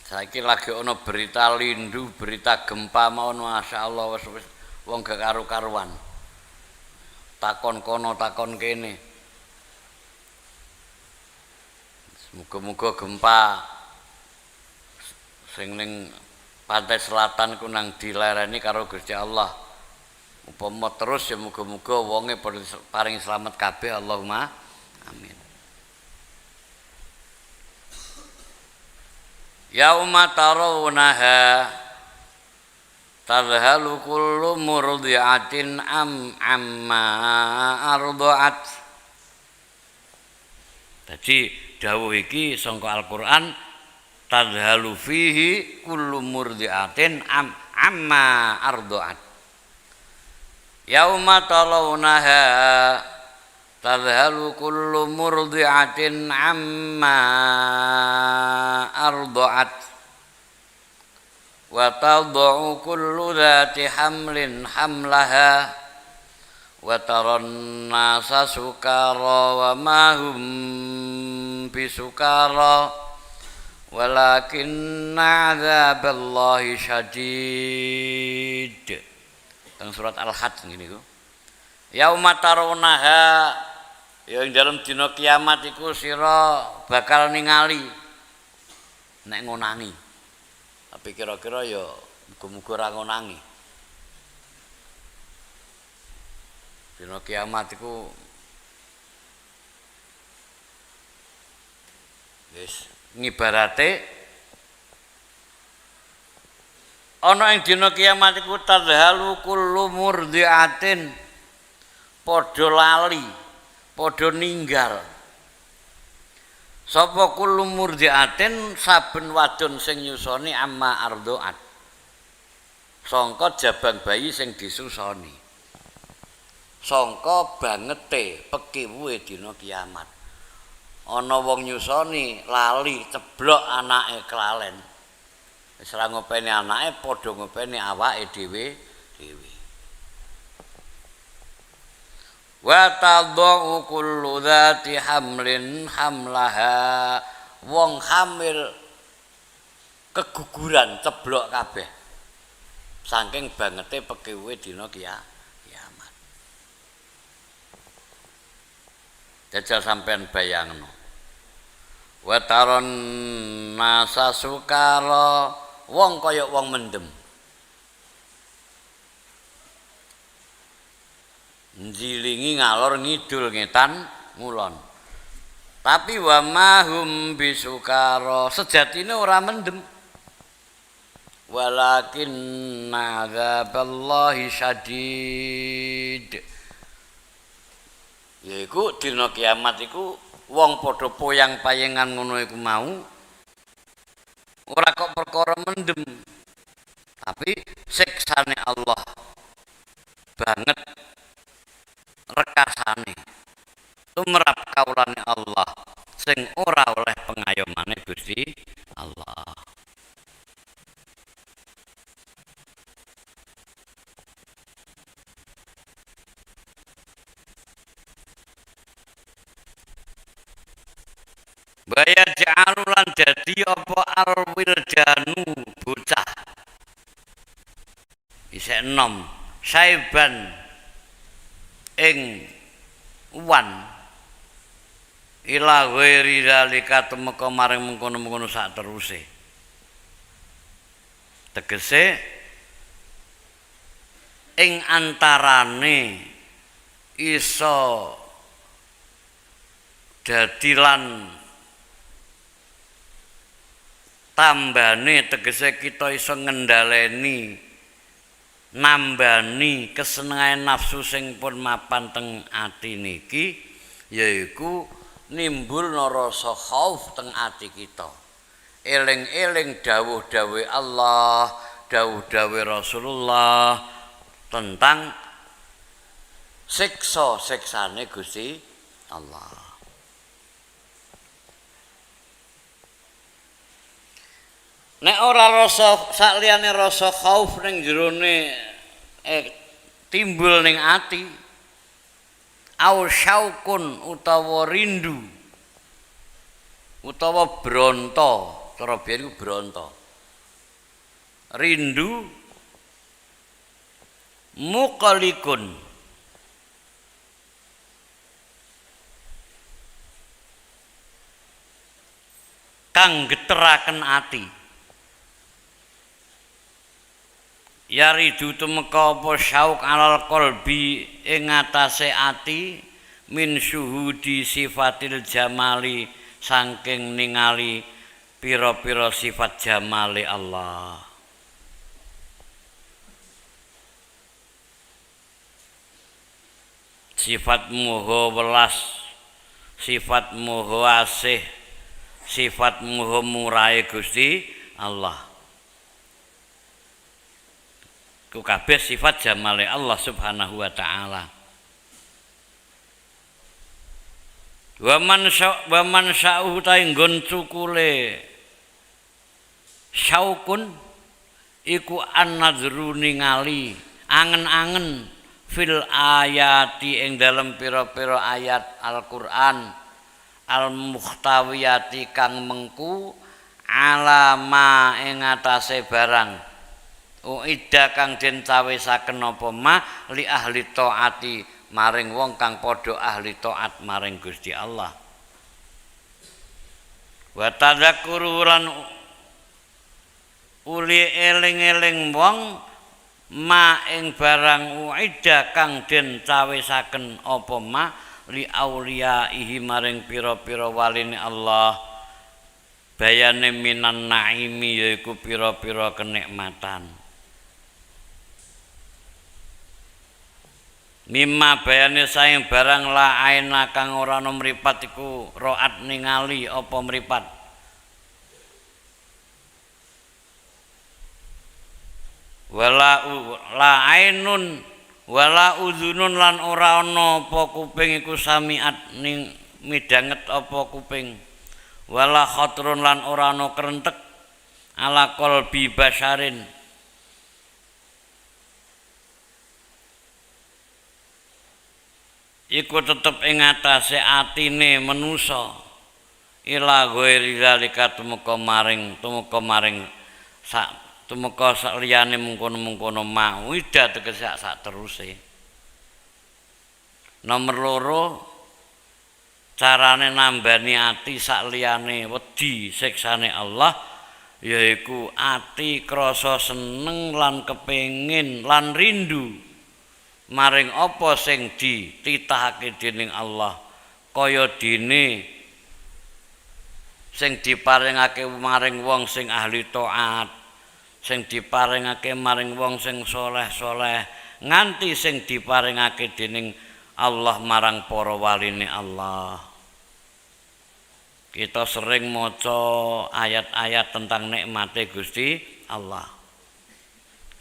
Saiki lagi ana berita lindu, berita gempa mawon masyaallah wis wong gak karu-karuan. Takon kono takon kene. Muga-muga gempa sing ning pantai selatan ku nang dilereni karo Gusti Allah. Upama terus ya muga-muga wonge paring slamet kabeh Allahumma amin. Yauma tarawunaha tadhalu kullu murdi'atin amma arda'at. Dadi dawuh iki sangka Al-Qur'an tadhalu fihi kullu murdi'atin amma arda'at. Yauma tarawunaha tadhalu kullu murdi'atin amma arda'at wa tad'u kullu dhati hamlin hamlaha wa taran nasa sukara wa ma hum bisukara walakinna 'adzaballahi syadid. Teng surat Al-Hajj ngene iku. Yauma tarawunaha, ya ing dalem dina kiamat iku sira bakal ningali nek ngonangi. Tapi kira-kira ya muga-muga ora ngonangi. Dina kiamat iku wis ngibarate ana ing dina kiamat iku tadhalu kullu murdi'atin, padha lali, padha ninggal. Sapa kullu murdi'atin saben wadon sing nyusoni amma arda'at. Sangka jabang bayi sing disusoni. Sangka bangete pekiwuhe dina kiamat. Ana wong nyusoni lali ceblok anake kelalen. Wis ora ngopeni anake padha ngopeni awake dhewe. Wa tad'u kullu dhati hamlin hamlaha. Wong hamil keguguran ceblok kabeh. Saking bangete pekiwuhe dina kiamat. Jajal sampean bayangno. Wa taron nasa sukara, wong kaya wong mendem. Njilingi ngalor ngidul ngetan ngulon. Tapi wa mahum bisukara, sejatine ora mendem. Walakin nadzaballahi syadid. Yaiku dina kiamat iku wong padha poyang-payengan ngono iku mau ora kok perkara mendem. Tapi siksane Allah banget rekasane tumrap kaulane Allah sing ora oleh pengayomane Gusti Allah. Baya ja'alulan dadi apa alwiljanu bocah isih enom saiban ing wan ila ghairi zalika temeka maring mengkono-mengkono sak teruse. Tegese ing antarane iso dadi lan tambane tegese kita iso ngendhaleni nambani kesenengan nafsu sing pun mapan teng ati niki yaiku nimbulna rasa khauf teng ati kita eling-eling dawuh-dawuh Allah dawuh-dawuh Rasulullah tentang siksa-siksane Gusti Allah. Nek ora rasa sakliyane rasa khauf ning jerone timbul ning ati au syaukun utawa rindu utawa bronto cara biyen iku bronto rindu muqalikun kang geteraken ati yaridu tumeka apa syauk alal qalbi ing atase ati min syuhudi sifatil jamali saking ningali pira-pira sifat jamali Allah. Sifat moho welas, sifat moho asih, sifat moho murahe Gusti Allah. Ku kabeh sifat jamale Allah Subhanahu wa taala. Wa man sya'u ta nggon cukule syaukun iku an-nadru ningali angen-angen fil ayati ing dalem pira-pira ayat Al-Qur'an al-muhtawiyati kang mengku alama ing atase barang uida kang den cawisaken apa mah li ahli taati maring wong kang padha ahli taat maring Gusti Allah. Wa tadzakuru lan uli eling-eling wong ma ing barang uida kang den cawisaken apa mah li auliyaihi maring pira-pira waline Allah bayane minan naimi yaiku pira-pira kenikmatan. Mimma bayane saing barang la aina kang ora ana mripat iku roat ningali apa mripat wala la ainun wala uzunun lan ora ana apa kuping iku samiat ning midanget apa kuping wala khatrun lan ora ana krentek ala qalbi basyarin iku tetep ing atase atine manusa ila ghairi zalika tumeka maring tumeka saliyane mungkono-mungkono mawida tegese sak teruse. Nomor 2 carane nambani ati saliyane wedi siksane Allah yaiku ati krasa seneng lan kepengin lan rindu maring apa sing dititahake dening Allah kaya dene sing diparingake maring wong sing ahli taat sing diparingake maring wong sing saleh-saleh nganti sing diparingake dening Allah marang para waline Allah. Kita sering maca ayat-ayat tentang nikmate Gusti Allah.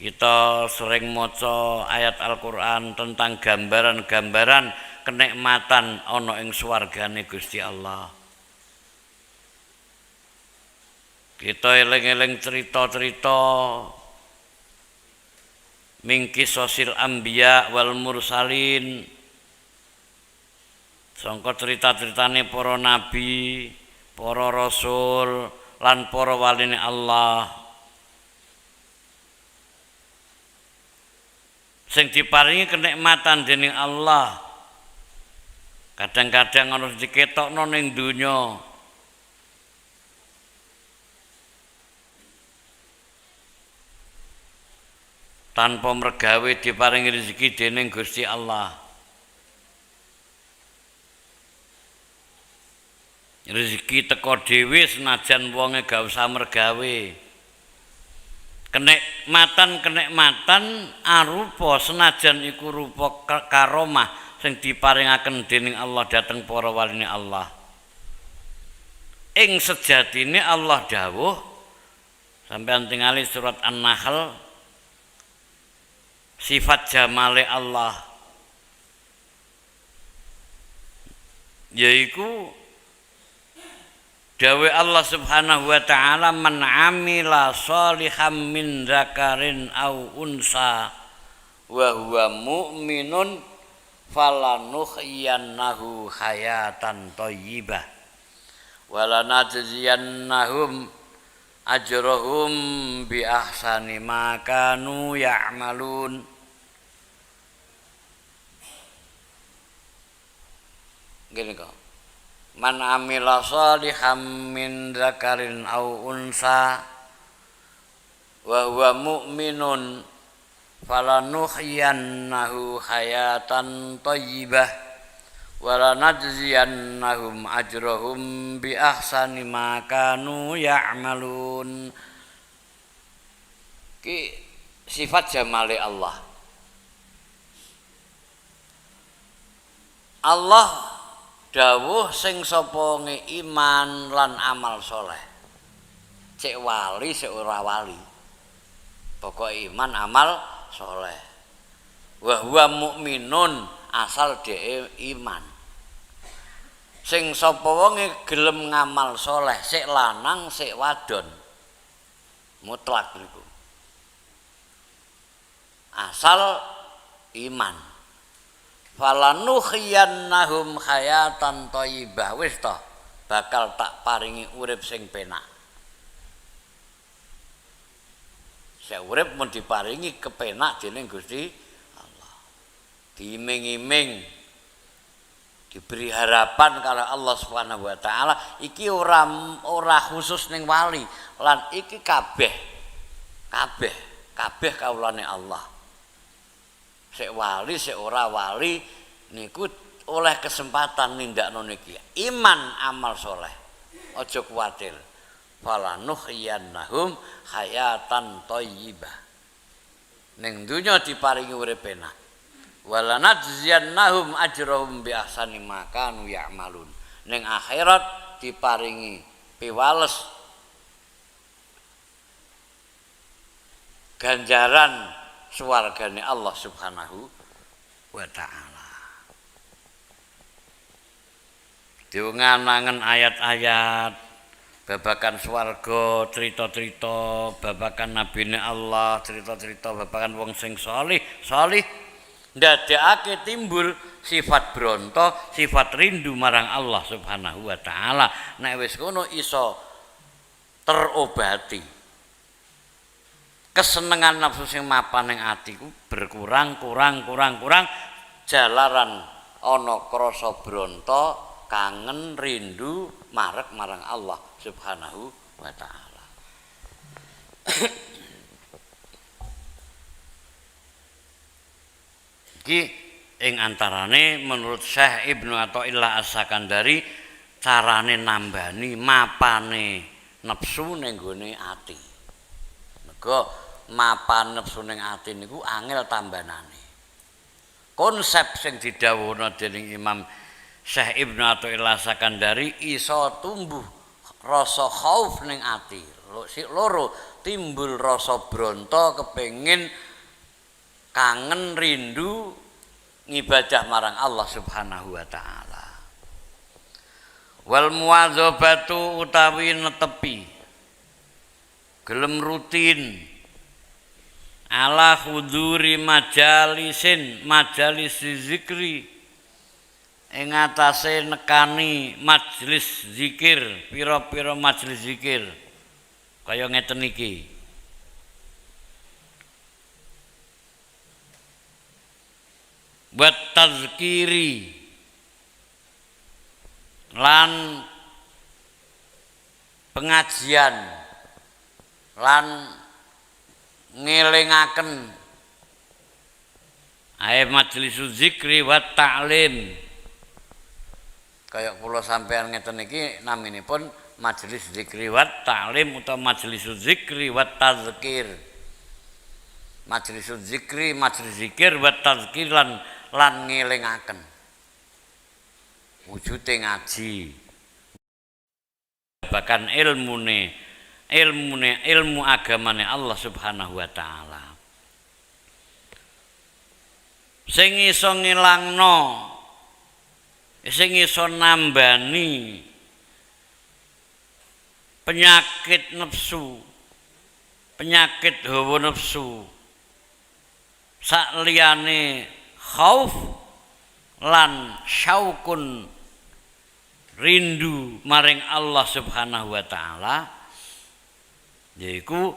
Kita sering maca ayat Al-Qur'an tentang gambaran-gambaran kenikmatan ana ing swargane Gusti Allah. Kita eling-eling cerita-cerita mingki sosil anbiya wal mursalin sangka cerita-ceritane para nabi, para rasul lan para waline Allah. Sing diparingi kenikmatan dening Allah kadang-kadang ana diketokno ning donya tanpa mergawe diparingi rezeki dening Gusti Allah. Rezeki teko dhewe senajan wonge gak usah mergawe. Kenikmatan arupa senajan iku rupa karomah sing diparingaken dening Allah dhateng para waline Allah. Ing sejatine Allah dawuh sampeyan tingali surat An-Nahl sifat jamale Allah yaiku dawe Allah Subhanahu wa taala man amila sholihan min dzakarin au unsa wa huwa mu'minun falanuhyiyannahu hayatan thayyibah walanajziyannahum ajrahum bi ahsani ma kanu ya'malun. Gini kok. Man amila sholihan min dzakarin au unsa wa huwa mu'minun falanuhyiyannahu hayatan thayyibah walanajziyannahum ajrahum bi ahsani ma kanu ya'malun. Ki sifat jamale Allah. Allah dawuh sing sapa iman lan amal soleh. Cek wali sik ora wali. Pokok iman amal soleh. Wa huwa mukminun asal dhek iman. Sing sapa wonge gelem ngamal soleh sik lanang sik wadon. Mutlak niku. Asal iman. Falanuhiyannahum hayatan thayyibah wis to bakal tak paringi urip sing penak. Saya urip mun diparingi kepenak dening Gusti Allah. Diiming-iming diberi harapan kalau Allah Subhanahu wa taala iki ora khusus ning wali lan iki kabeh kawulane Allah. Sik wali sik ora wali niku oleh kesempatan nindakno niki iman amal soleh aja kuwatir falanuhiyannahum hayatan thayyibah ning donya diparingi urip enak walanajziyannahum ajrahum bi ahsani ma kanu ya'malun ning akhirat diparingi piwales ganjaran swargane Allah Subhanahu wa taala. Diunganangen ayat-ayat babakan swarga, cerita-cerita babakan nabine Allah, cerita-cerita babakan wong sing salih ndadekake timbul sifat bronto, sifat rindu marang Allah Subhanahu wa taala. Nek wis ngono iso terobati. Kesenengan nafsu sing mapan ning atiku berkurang jalaran ana krasa bronto kangen rindu marek marang Allah Subhanahu wa taala. Iki ing antarane menurut Syekh Ibnu Athaillah As-Sakandari carane nambani mapane nafsu ning gone ati. Mergo mapan nafsu ning ati niku angel tambanane. Konsep sing didhawuhna dening Imam Syekh Ibnu Athaillah Sakandari iso tumbuh rasa khauf ning ati. Loro timbul rasa bronto kepengin kangen rindu ngibadah marang Allah Subhanahu wa taala. Wal muwadzabatu utawi netepi gelem rutin ala huduri majalis zikri ing atase nekani majelis zikir pira-pira majelis zikir kaya ngeten iki buat tazkiri lan pengajian lan ngelingaken Ae majlisuz zikri wa ta'lim. Kayak kula sampean ngeten iki naminipun majelis zikri wa ta'lim utawa majlisuz zikri wa tazkir. Majlisuz zikri, majelis zikir wa tazkir lan ngelingaken. Wujude ngaji. Bahkan ilmu agamane Allah Subhanahu wa taala. Sing iso ngilangno, sing iso nambani penyakit nafsu, penyakit hawa nafsu, sakliyane khauf lan syaukun rindu maring Allah Subhanahu wa taala, yaiku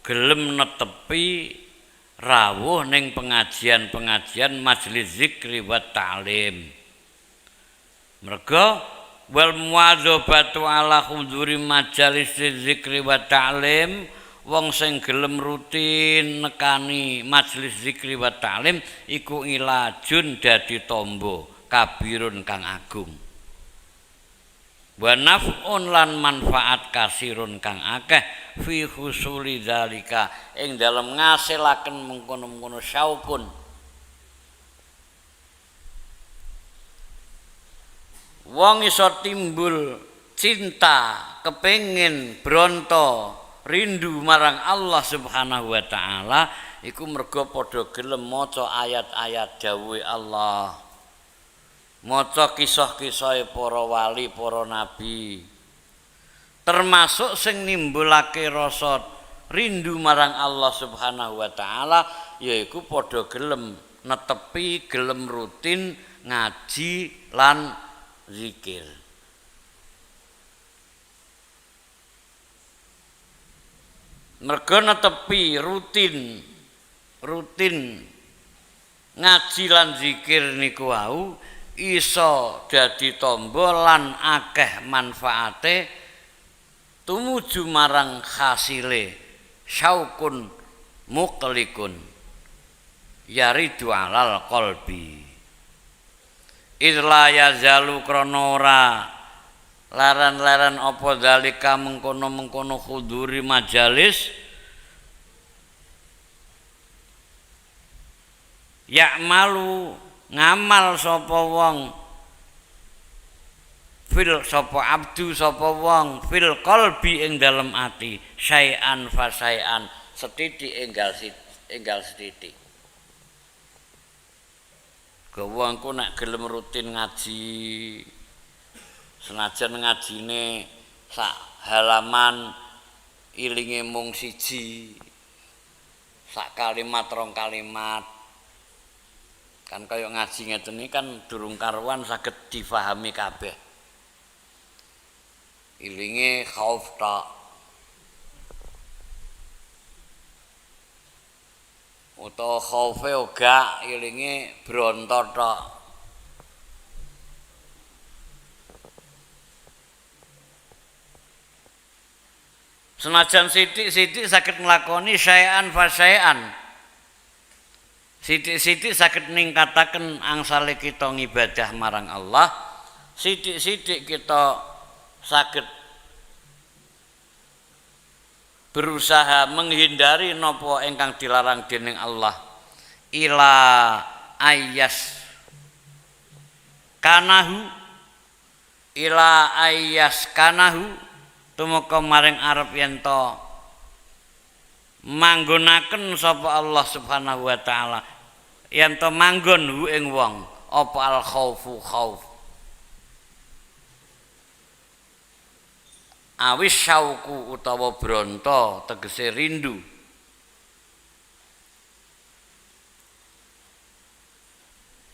gelem netepi rawuh ning pengajian-pengajian majelis zikri wa ta'lim. Merga wal muwadzabatu ala huduri majalis zikri wa ta'lim, wong sing gelem rutin nekani majelis zikri wa ta'lim iku ilajun dadi tombo kabirun kang agung. Wa naf'un lan manfaat kasirun kang akeh fi husuli zalika ing dalem ngasilaken mengkono-mengkono syaukun. Wong iso timbul cinta, kepengin bronto, rindu marang Allah Subhanahu wa taala iku merga padha gelem maca ayat-ayat dawuhe Allah. Maca kisah-kisah para wali, para nabi. Termasuk sing nimbulake rasa rindu marang Allah Subhanahu wa taala yaiku padha gelem netepi, gelem rutin ngaji lan zikir. Merga netepi rutin ngaji lan zikir niku wau iso dadi tombo lan akeh manfaate tumuju marang khasile syaukun muqlikun yaridu alal qalbi idla yazalu krana ora laran-laran apa dalika mengkono-mengkono huduri majalis ya'malu ngamal sapa wong fil sapa abdu sapa wong fil qalbi ing dalem ati syai'an fa syai'an setitik enggal setitik. Wongku nek gelem rutin ngaji senajan ngajine sak halaman ilinge mung siji sak kalimat rong kalimat kan kaya ngaji ngeten iki kan durung karuan saged difahami kabeh. Ilinge khauf tok. Utawa khaufe uga ilinge bronto tok. Senajan sithik-sithik saged nglakoni syai'an fa syai'an. Sithik-sithik saged ningkataken angsale kita ngibadah marang Allah, sithik-sithik kita saged berusaha menghindari napa ingkang dilarang dening Allah. Ila ayas kanahu tumeka maring arep yen to manggonaken sapa Allah Subhanahu wa taala yen to manggon hu ing wong apa al khaufu khauf awis syauku utawa bronto tegese rindu.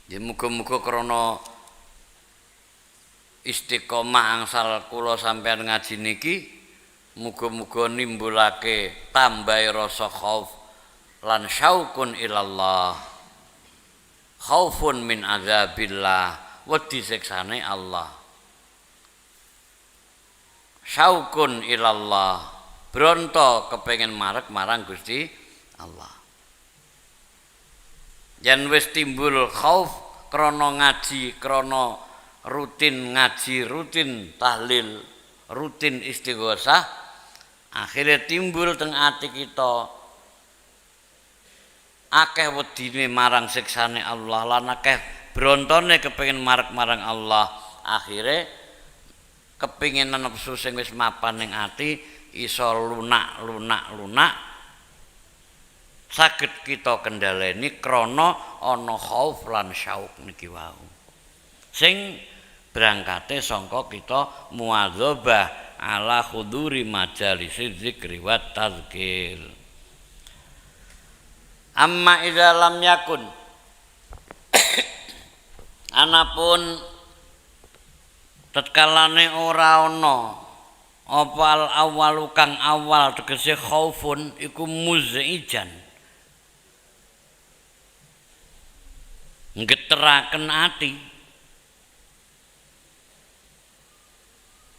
Ya muga-muga krana istiqomah angsal kula sampeyan ngaji niki muga-muga nimbulake tambahe rasa khauf lan syaukun ilallah. Khaufun min azabillah, wedi siksane Allah. Syaukun ilallah, bronto kepengin marek marang Gusti Allah. yen wis timbul khauf krana ngaji, krana rutin ngaji, rutin tahlil, rutin istighosah, akhirnya timbul teng ati kita akeh wedine marang siksane Allah lan akeh brontone kepengin marang Allah, akhirnya kepingin nafsu sing wis mapan ning ati iso lunak saged kita kendhaleni krana ana khauf lan syauk niki wau sing berangkate sangka kita muadzabah ala khuduri majalis zikri wa tazkir. Amma idza lam yakun anapun tatkalane ora ana apa awalu kang awal tegese khaufun iku muzijan ngeteraken ati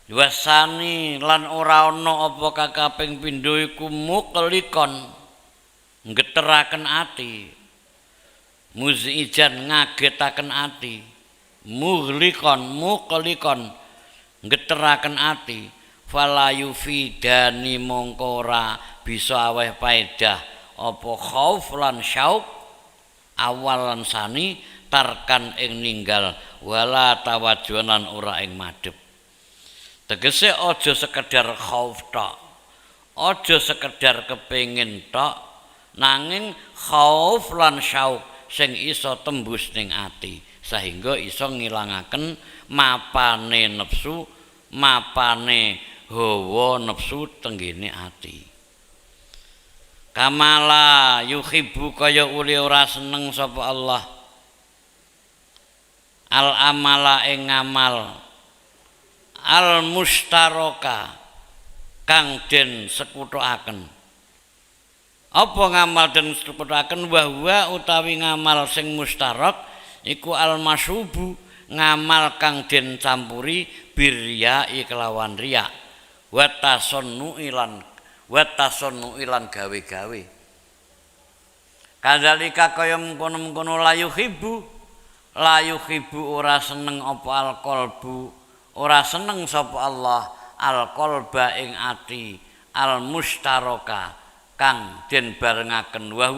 wasani lan ora ana apa kakaping pindho iku muklikon ngeteraken ati muzijan ngagetaken ati muklikon ngeteraken ati fala yufidani mongko ora bisa aweh paedah apa khauf lan syauk awal lan sani tarkan ing ninggal wala tawajunan ora ing madhep. Tegese aja sekedar khauf tok, aja sekedar kepengin tok, nanging khauf lan syauk sing iso tembus ning ati sehingga iso ngilangaken mapane nafsu, mapane hawa nafsu tenggene ati. Kamala yuhibbu kaya uli ora seneng sapa Allah al amala ing ngamal al mustaraka kang den sekutuaken. Apa ngamal den sekutuaken wa utawi ngamal sing mustarak iku al masubu ngamal kang den campuri birya kelawan riya wa tasannu ilan gawe-gawe. Kadzalika kaya mengkono-mengkono layu hibu ora seneng apa al qalbu ora seneng sapa Allah al qalba ing ati al mustaraka kang den barengaken wa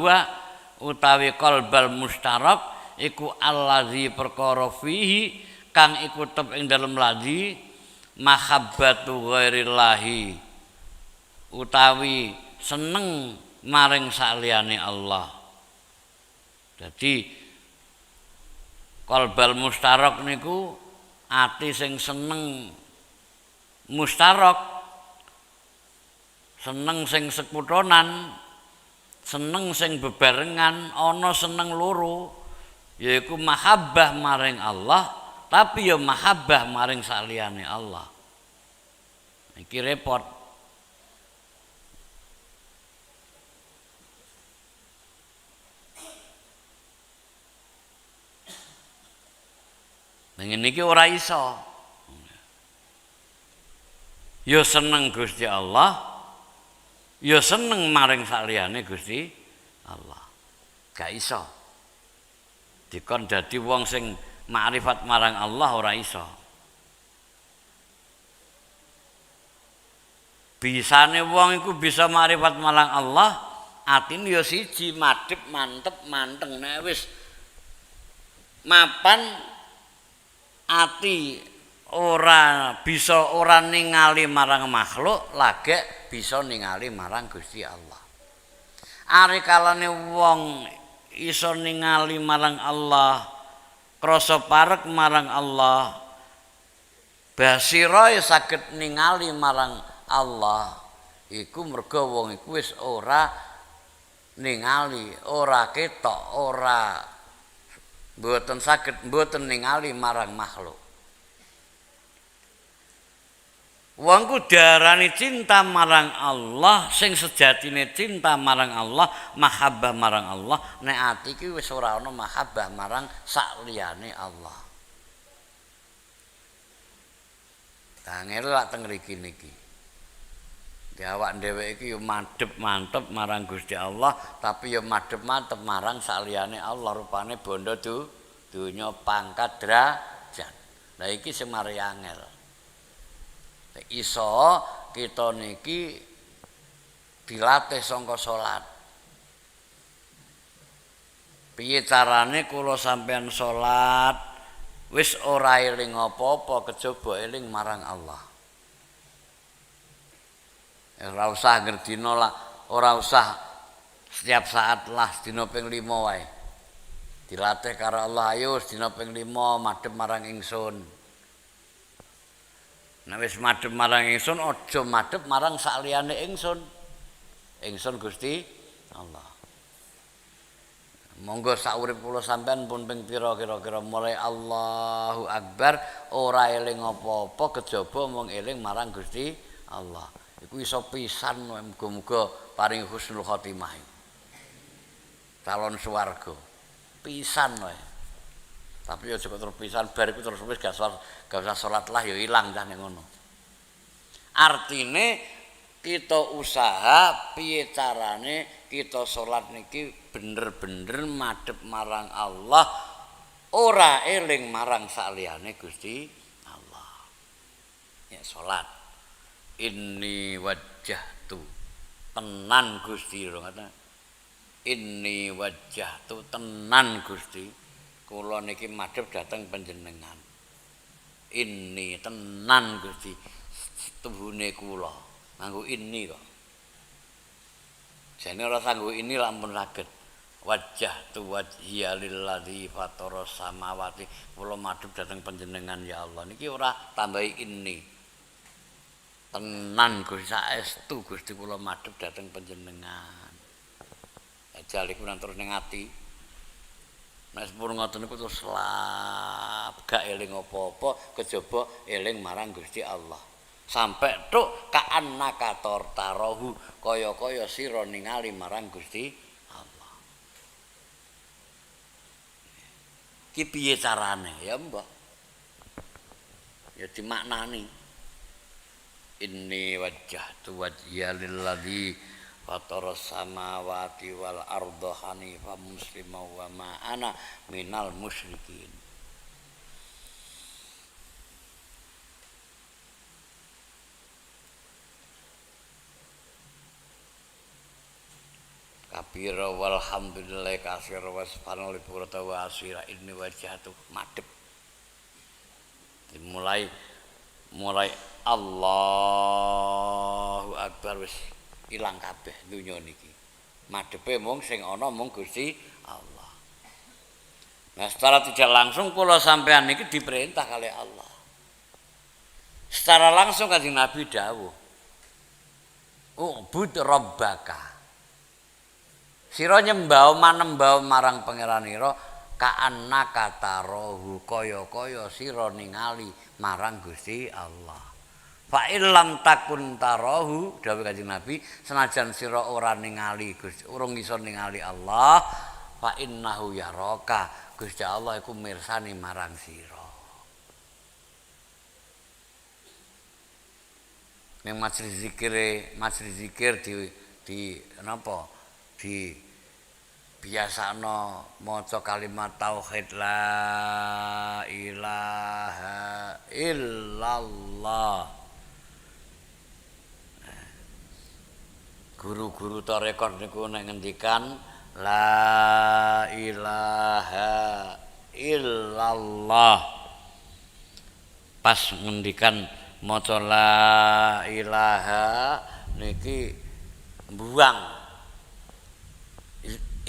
utawi qalbal mustarak iku allazi perkara fihi kang iku tep ing dalem lazi mahabbatu ghairillahi utawi seneng maring saliyane Allah. Jadi qalbal mustarak niku ati sing seneng mustarak, seneng sing sekutonan, seneng sing bebarengan, ana seneng loro yaiku mahabbah maring Allah tapi ya mahabbah maring saliyane Allah. Iki repot. Ngene iki ora iso. Ya seneng Gusti Allah, ya seneng maring saliyane Gusti Allah. Gak iso. Dikon dadi wong sing makrifat marang Allah ora iso. Bisane wong iku bisa makrifat marang Allah, atine ya siji, madhep, mantep, manteng. Nek wis mapan ati ora bisa ora ningali marang makhluk, lagek bisa ningali marang Gusti Allah. Ari kalane wong iso ningali marang Allah, krasa parek marang Allah, basira saged ningali marang Allah, iku merga wong iku wis ora ningali, ora ketok, ora mboten saged mboten ningali marang makhluk. Wong ku diarani cinta marang Allah, sing sejatine cinta marang Allah, mahabbah marang Allah, nek ati iki wis ora ana mahabbah marang sakliyane Allah. Angel lak teng mriki niki. Di awak dhewe iki yo madhep mantep marang Gusti Allah, tapi yo madhep mantep marang saliyane Allah, rupane bondo dunya pangkat derajat. Lah iki sing mari angel. Iso kita niki dilatih sangka salat. Piye carane kula sampean salat wis ora eling apa-apa kejaba eling marang Allah. Ora usah ngerdina lah, ora usah setiap saat lah dina ping 5 wae. Dilatih karo Allah, ayo dina ping 5 madhep marang ingsun. Nek wis madhep marang ingsun aja madhep marang sakliyane ingsun. Ingsun Gusti Allah. Monggo sak urip kula sampean pun ping pira kira-kira mulai Allahu Akbar ora eling apa-apa kejaba mung eling marang Gusti Allah. Iku iso pisan muga-muga paring husnul khotimah. Calon swarga. Pisan wae. Tapi aja kok terus pisan bar iku terus wis gak usah salat lah ya ilang cah ning ngono. Artine kita usaha piye carane kita salat niki bener-bener madhep marang Allah, ora eling marang saliyane Gusti Allah. Ya salat. Inni wajjahtu tenan Gusti lho ngata. Inni wajjahtu tenan Gusti kula niki madhep dhateng panjenengan. Inni tenan Gusti tubuhne kula nganggo ini kok. Jane ora sanggo ini lampun saged. Wajjahtu wajhiya lilladzi fatara samawati kula madhep dhateng panjenengan ya Allah. Niki ora tambahi ini. Tenan Gusti saestu Gusti kula madhep dhateng panjenengan. Ajal iku nang terus ning ati. Nek sepur ngoten niku terus gak eling apa-apa kejaba eling marang Gusti Allah. Sampai tuk ka'annaka tartarohu kaya-kaya sira ningali marang Gusti Allah. Ki piye carane ya mbah? Ya dimaknani. Inni wajjahtu wajhiya lilladzi fatara samawati wal arda hanifan musliman wa ma ana minal musyrikin. Kabira walhamdulillah kasir wa subhanallah purata wa asira inni wajhatu madhep. Mulai Allahu Akbar wis ilang kabeh donya niki. Madhepe mung sing ana mung Gusti Allah. Nah, secara tidak langsung kula sampean niki diperintah kali Allah. Secara langsung Kanjeng Nabi dawuh. Ubud rabbaka. Sira nyembah marang pangeranira ka'annaka tarahu kaya-kaya sira ningali marang Gusti Allah. Fa illam takun tarahu dawuh Kanjeng Nabi senajan sira ora ningali Gusti urung iso ningali Allah fa innahu yaraka Gusti Allah iku mirsani marang sira. Ning majelis zikir di napa di biasano maca kalimat tauhid la ilaha illallah. Guru-guru tarekat niku nek ngendikan la ilaha illallah pas ngendikan maca la ilaha niki mbuang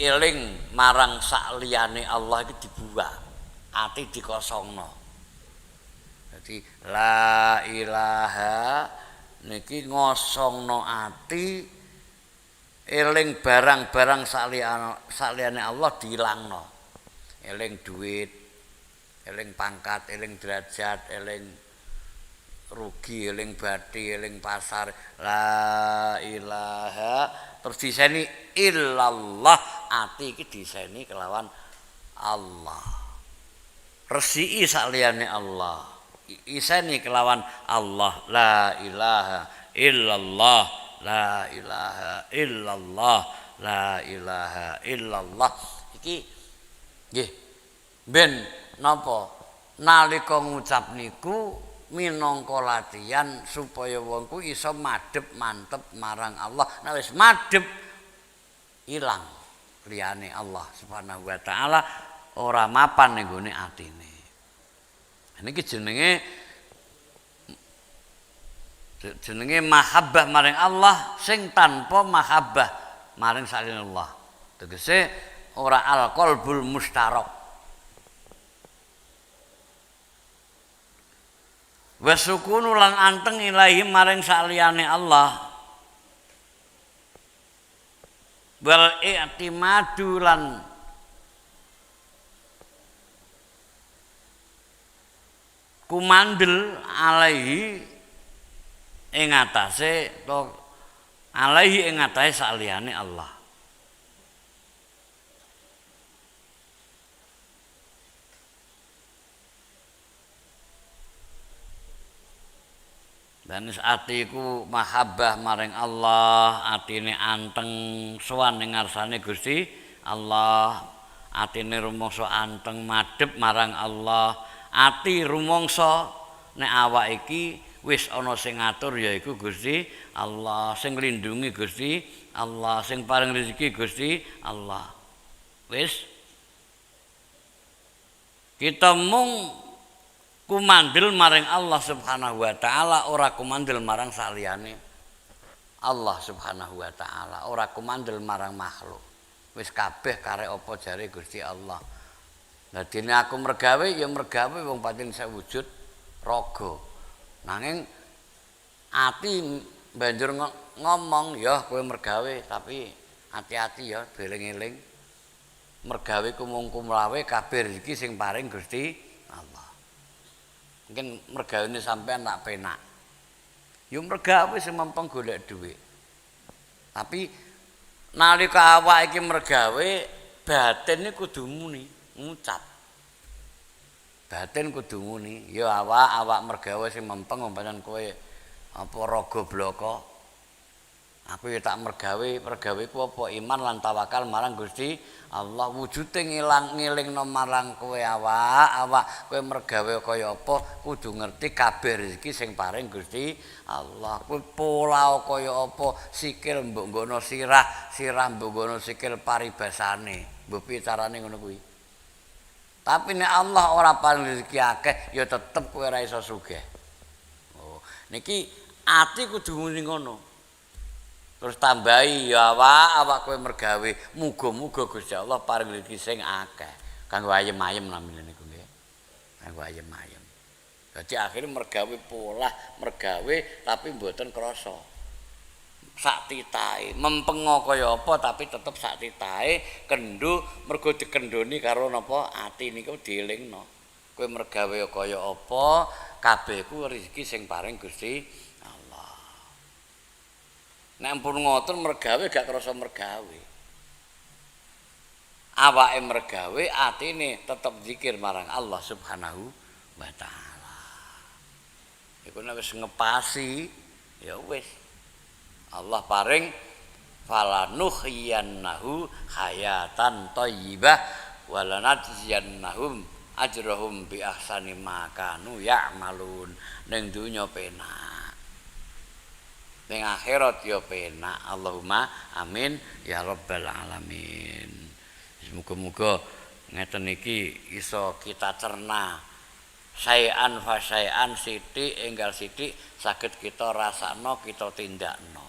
eling marang sakliyane Allah iki dibuang ati dikosongno. Jadi la ilaha niki ngosongno ati eling barang-barang saliyane Allah dilangno. Eling duit, eling pangkat, eling derajat, eling rugi, eling bathi, eling pasar. La ilaha terus diseni illallah ati iki diseni kelawan Allah. Resiki saliyane Allah. Iseni kelawan Allah la ilaha illallah la ilaha illallah, la ilaha illallah. Iki nggih ben napa nalika ngucap niku minangka latihan supaya wong ku iso madhep mantep marang Allah. Nek wis madhep ilang liyane Allah Subhanahu wa taala ora mapan ning gone atine. Niki jenenge mahabbah maring Allah sing tanpa mahabbah maring saliyane Allah. Tegese ora al-qalbul mustarak. Wa sukunu lan anteng ilahi maring saliyane Allah. Wal i'timadu lan kumandel alaihi ing atase to alaihi ing atase saliyane Allah. Dan atiku mahabbah maring Allah, atine anteng sowan ning ngarsane Gusti Allah, atine rumangsa anteng madhep marang Allah, ati rumangsa nek awak iki wis ana sing ngatur yaiku Gusti Allah, sing nglindungi Gusti Allah, sing paring rezeki Gusti Allah. Wis kita mung kumandel maring Allah Subhanahu wa taala, ora kumandel marang saliyane Allah Subhanahu wa taala, ora kumandel marang makhluk. Wis kabeh karek apa jare Gusti Allah. Dadine aku mergawe ya mergawe wong pancen sewujud raga. Nanging ati banjur ngomong ya kowe mergawe tapi hati-hati ya dieling-eling. Mergawe kumung kumlawe kabeh rezeki sing paring Gusti Allah. Mungkin mergawene sampean nak penak. Yo mergawe sing mempeng golek dhuwit. Tapi nalika awak iki mergawe, batin iki kudu muni, ngucap. Batin kudu muni, ya awak mergawe sing mempeng pancen kowe apa raga blaka. Aku ya tak mergaweku apa iman lan tawakal marang Gusti Allah, wujude ngelingno marang kowe awak kowe mergawe kaya apa kudu ngerti kabeh rezeki sing paring Gusti Allah. Kowe pola kaya apa sikil mbok nggono sirah mbok nggono sikil paribasane. Mbok piye carane ngono kuwi. Tapi nek Allah ora paring rezeki akeh ya tetep kowe ora iso sugih. Oh, niki ati kudu muni ngono. Terus tambahi ya awak kowe mergawe muga-muga Gusti Allah paring rezeki sing akeh kanggo ayem-ayem namine niku nggih. Kanggo ayem-ayem. Dadi akhire mergawe pola mergawe tapi mboten krasa. Sak titahe mempengo kaya apa tapi tetep sak titahe kendhu mergo dikendhoni karo napa ati niku dielingno. Kowe mergawe kaya apa kabeh ku rezeki sing paring Gusti Allah. Nek pun ngoten mergawe gak krasa mergawe. Awake mergawe, atine tetep zikir marang Allah Subhanahu wa taala. Iku nek wis ngepasi, ya wis. Allah paring falanuhyiyannahu hayatan thayyibah walanajziyannahum ajrahum bi ahsani ma kanu ya'malun. Ning donya penak. Ning akhirat ya penak. Allahumma amin ya rabbal alamin. Muga-muga ngeten iki iso kita cerna. Sayan fa sayan sithik enggal sithik saged kita rasakno, kita tindakno.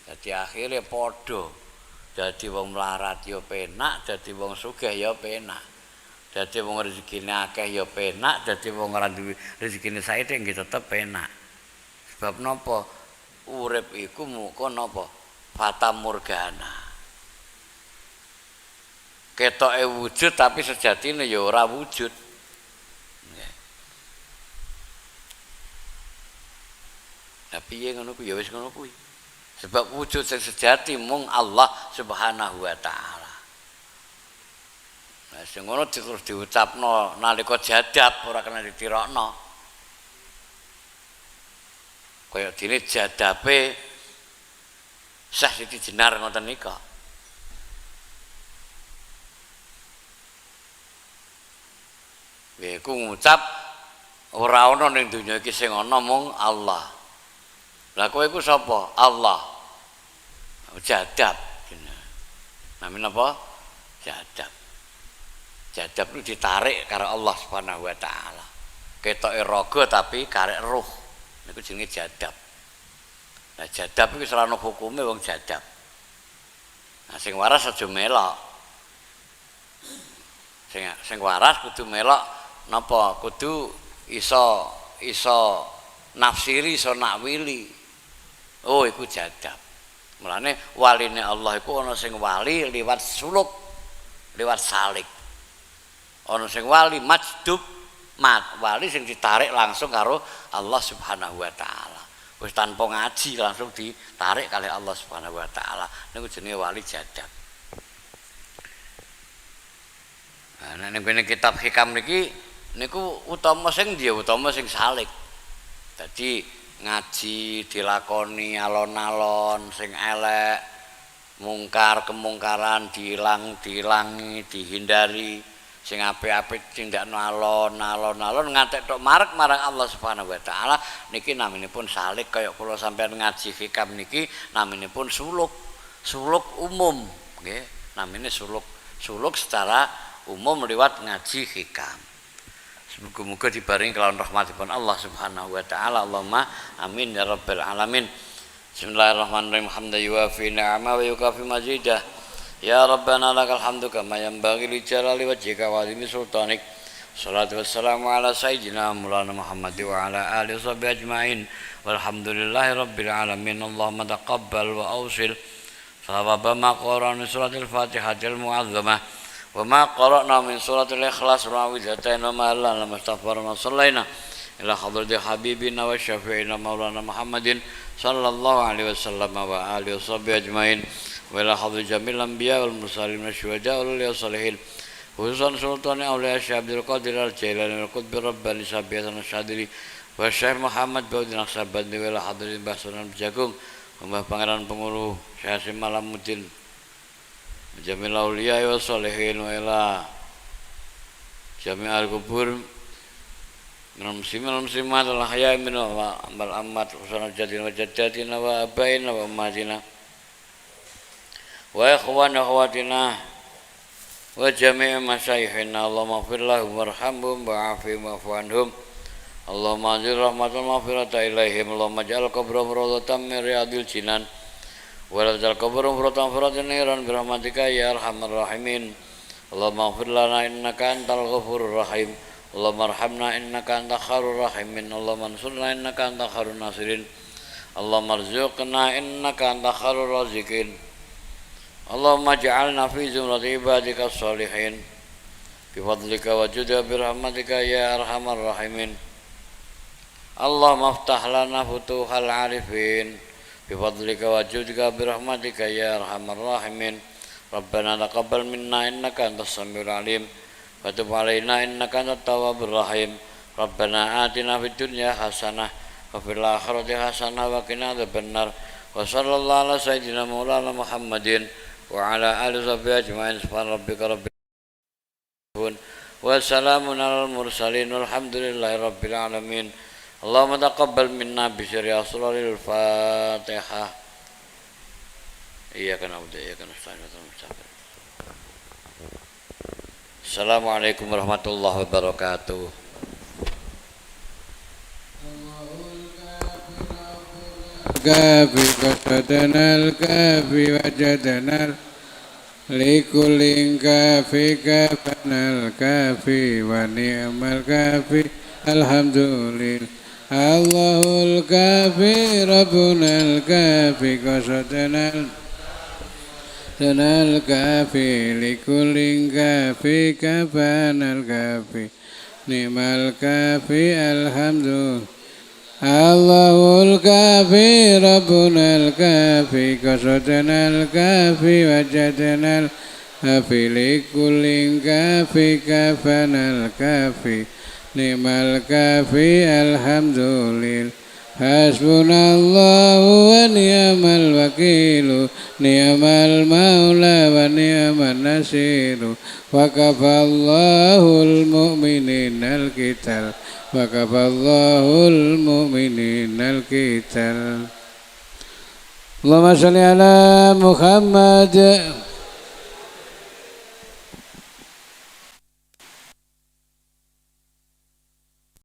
Dadi akhire padha. Dadi wong melarat ya penak, dadi wong sugih ya penak. Dadi wong rezekine akeh ya penak, dadi wong ora duwe rezekine saithik nggih tetep penak. Sebab napa? Urip iku muga napa? Fata morgana. Ketoke wujud tapi sejatine ya ora wujud. Tapi piye ngono kuwi ya wis ngono kuwi. Sebab wujud sing sejati mung Allah Subhanahu wa taala. Nah sing ngono terus diucapno nalika jadab ora kena ditirokno. Kaya dene jadabe Syekh Siti Jenar ngoten nika. Nggih, ku ngucap ora ana ning donya iki sing ana mung Allah. Lah kowe iku sapa? Allah. Jadab. Namanya apa? Jadab. Jadab itu ditarik karo Allah Subhanahu wa taala. Ketoke raga tapi karek ruh. Niku jenenge jadab. Nah, jadab iku ora ana hukume wong jadab. Nah, sing waras aja melok. Sing waras kudu melok napa? Kudu iso nafsiri, iso nakwili. Oh, iku jadab. Mulane waline Allah iku ana sing wali liwat suluk, liwat salik. Ana sing wali majdub, wali sing ditarik langsung karo Allah Subhanahu wa taala. Wis tanpa ngaji langsung ditarik kalih Allah Subhanahu wa taala. Niku jenenge wali jadab. Nah, ning kitab hikam niki niku utama sing ndi? Utama sing salik. Dadi ngaji dilakoni alon-alon sing elek, mungkar kemungkaran diilangi, dihindari, sing apik-apik tindakno alon-alon ngantek tok marek marang Allah Subhanahu wa taala. Niki naminipun salik, kaya kula sampeyan ngaji hikam niki naminipun suluk umum nggih, namine suluk secara umum lewat ngaji hikam. Muga-muga dibarengi kelawan rahmatipun Allah Subhanahu wa taala. Allahumma amin ya rabbal alamin. Bismillahirrahmanirrahim. Hamdan yuwafi ni'ama wa yukafi mazidah. Ya Rabbana lakal hamdu kama yanbaghi li jalali wajhika wa 'azimi sultanik. Shalatu wassalamu ala sayyidina Maulana Muhammad wa ala alihi washabbihi ajmain. Walhamdulillahi rabbil alamin. Allahumma taqabbal wa awsil thawaba ma qara'na suratul Fatihatil mu'azzamah. وما قرأنا من سورة الإخلاص وعوذتين وما لنا استغفرنا صلينا إلى حضرة حبيبنا وشفيعنا مولانا محمد صلى الله عليه وسلم وآله وصحبه أجمعين وإلى حضرة جميع الأنبياء والمرسلين والشهداء والأولياء الصالحين خصوصا سلطان أولياء الشيخ عبد القادر الجيلاني والقطب رباني سابية الشاذلي والشيخ محمد بن Naqsabandi وإلى حضرة Mbah Sunan Bejagung Mbah Pangeran Penguru Syekh Hasyim Alamuddin Jamil auliya wa sholihin wa ila jami'al kubur minal muslimat wal ahya'i minal amwat husana jadin wa jaddatina wa abaina wa ummatina wa ikhwana akhwatina wa jami'i masyayikhina. Allahumma ighfir lahum warhamhum wa'afihim wa'fu anhum. Allahumma anzil rahmatal maghfirata ilaihim. Allahumma ja'al qabrahum rawdatan min riyadil jinan wa ladzal qabrum furatan furatan niran birahmatika ya arhamar rahimin. Allahumma ighfir lana innaka antal ghafurur rahim. Allahumma arhamna innaka antal khairur rahimin. Allahumma ansurna innaka antal khairun nasirin. Allahumma arzuqna innaka antal khairur raziqin. Allahumma ja'alna fi zumrati ibadika sholihin bi fadlika wa judika birahmatika ya arhamar rahimin. Allahumma iftah lana futuhal arifin bifadlika wa judika birahmatika ya arhamar rahimin. Rabbana taqabbal minna innaka antas samiul alim wa tub alaina innaka antat tawwabur rahim. Rabbana atina fid dunya hasanah wa fil akhirati hasanah wa qina adzabannar. Wa sallallahu ala sayyidina maulana Muhammadin wa ala alihi washabihi ajmain. Subhana rabbika rabbil izzati wa salamun alal mursalin walhamdulillahi rabbil alamin. Allahumma taqabbal minna bi syarri asraril Fatihah. Iyyaka na'budu wa iyyaka nasta'in. Assalamualaikum warahmatullahi wabarakatuh. Kafi qasadanal kafi wajadanal likulin kafi kafanal kafi wa ni'mal kafi alhamdulillah. Allahul kafi rabbunal kafi qasadanal tanal kafi likulin kafi kafanal kafi ni'mal kafi alhamdulillah. Allahul kafi rabbunal kafi qasadanal kafi wajadanal kafi likulin kafi kafanal kafi ni'mal kafi alhamdulillah. Hasbunallahu wa ni'mal wakilu, ni'mal maula wa ni'man nasiru. Wa kafallahul mu'mininal qital, wa kafallahul mu'mininal qital. Allahumma shalli ala Muhammad.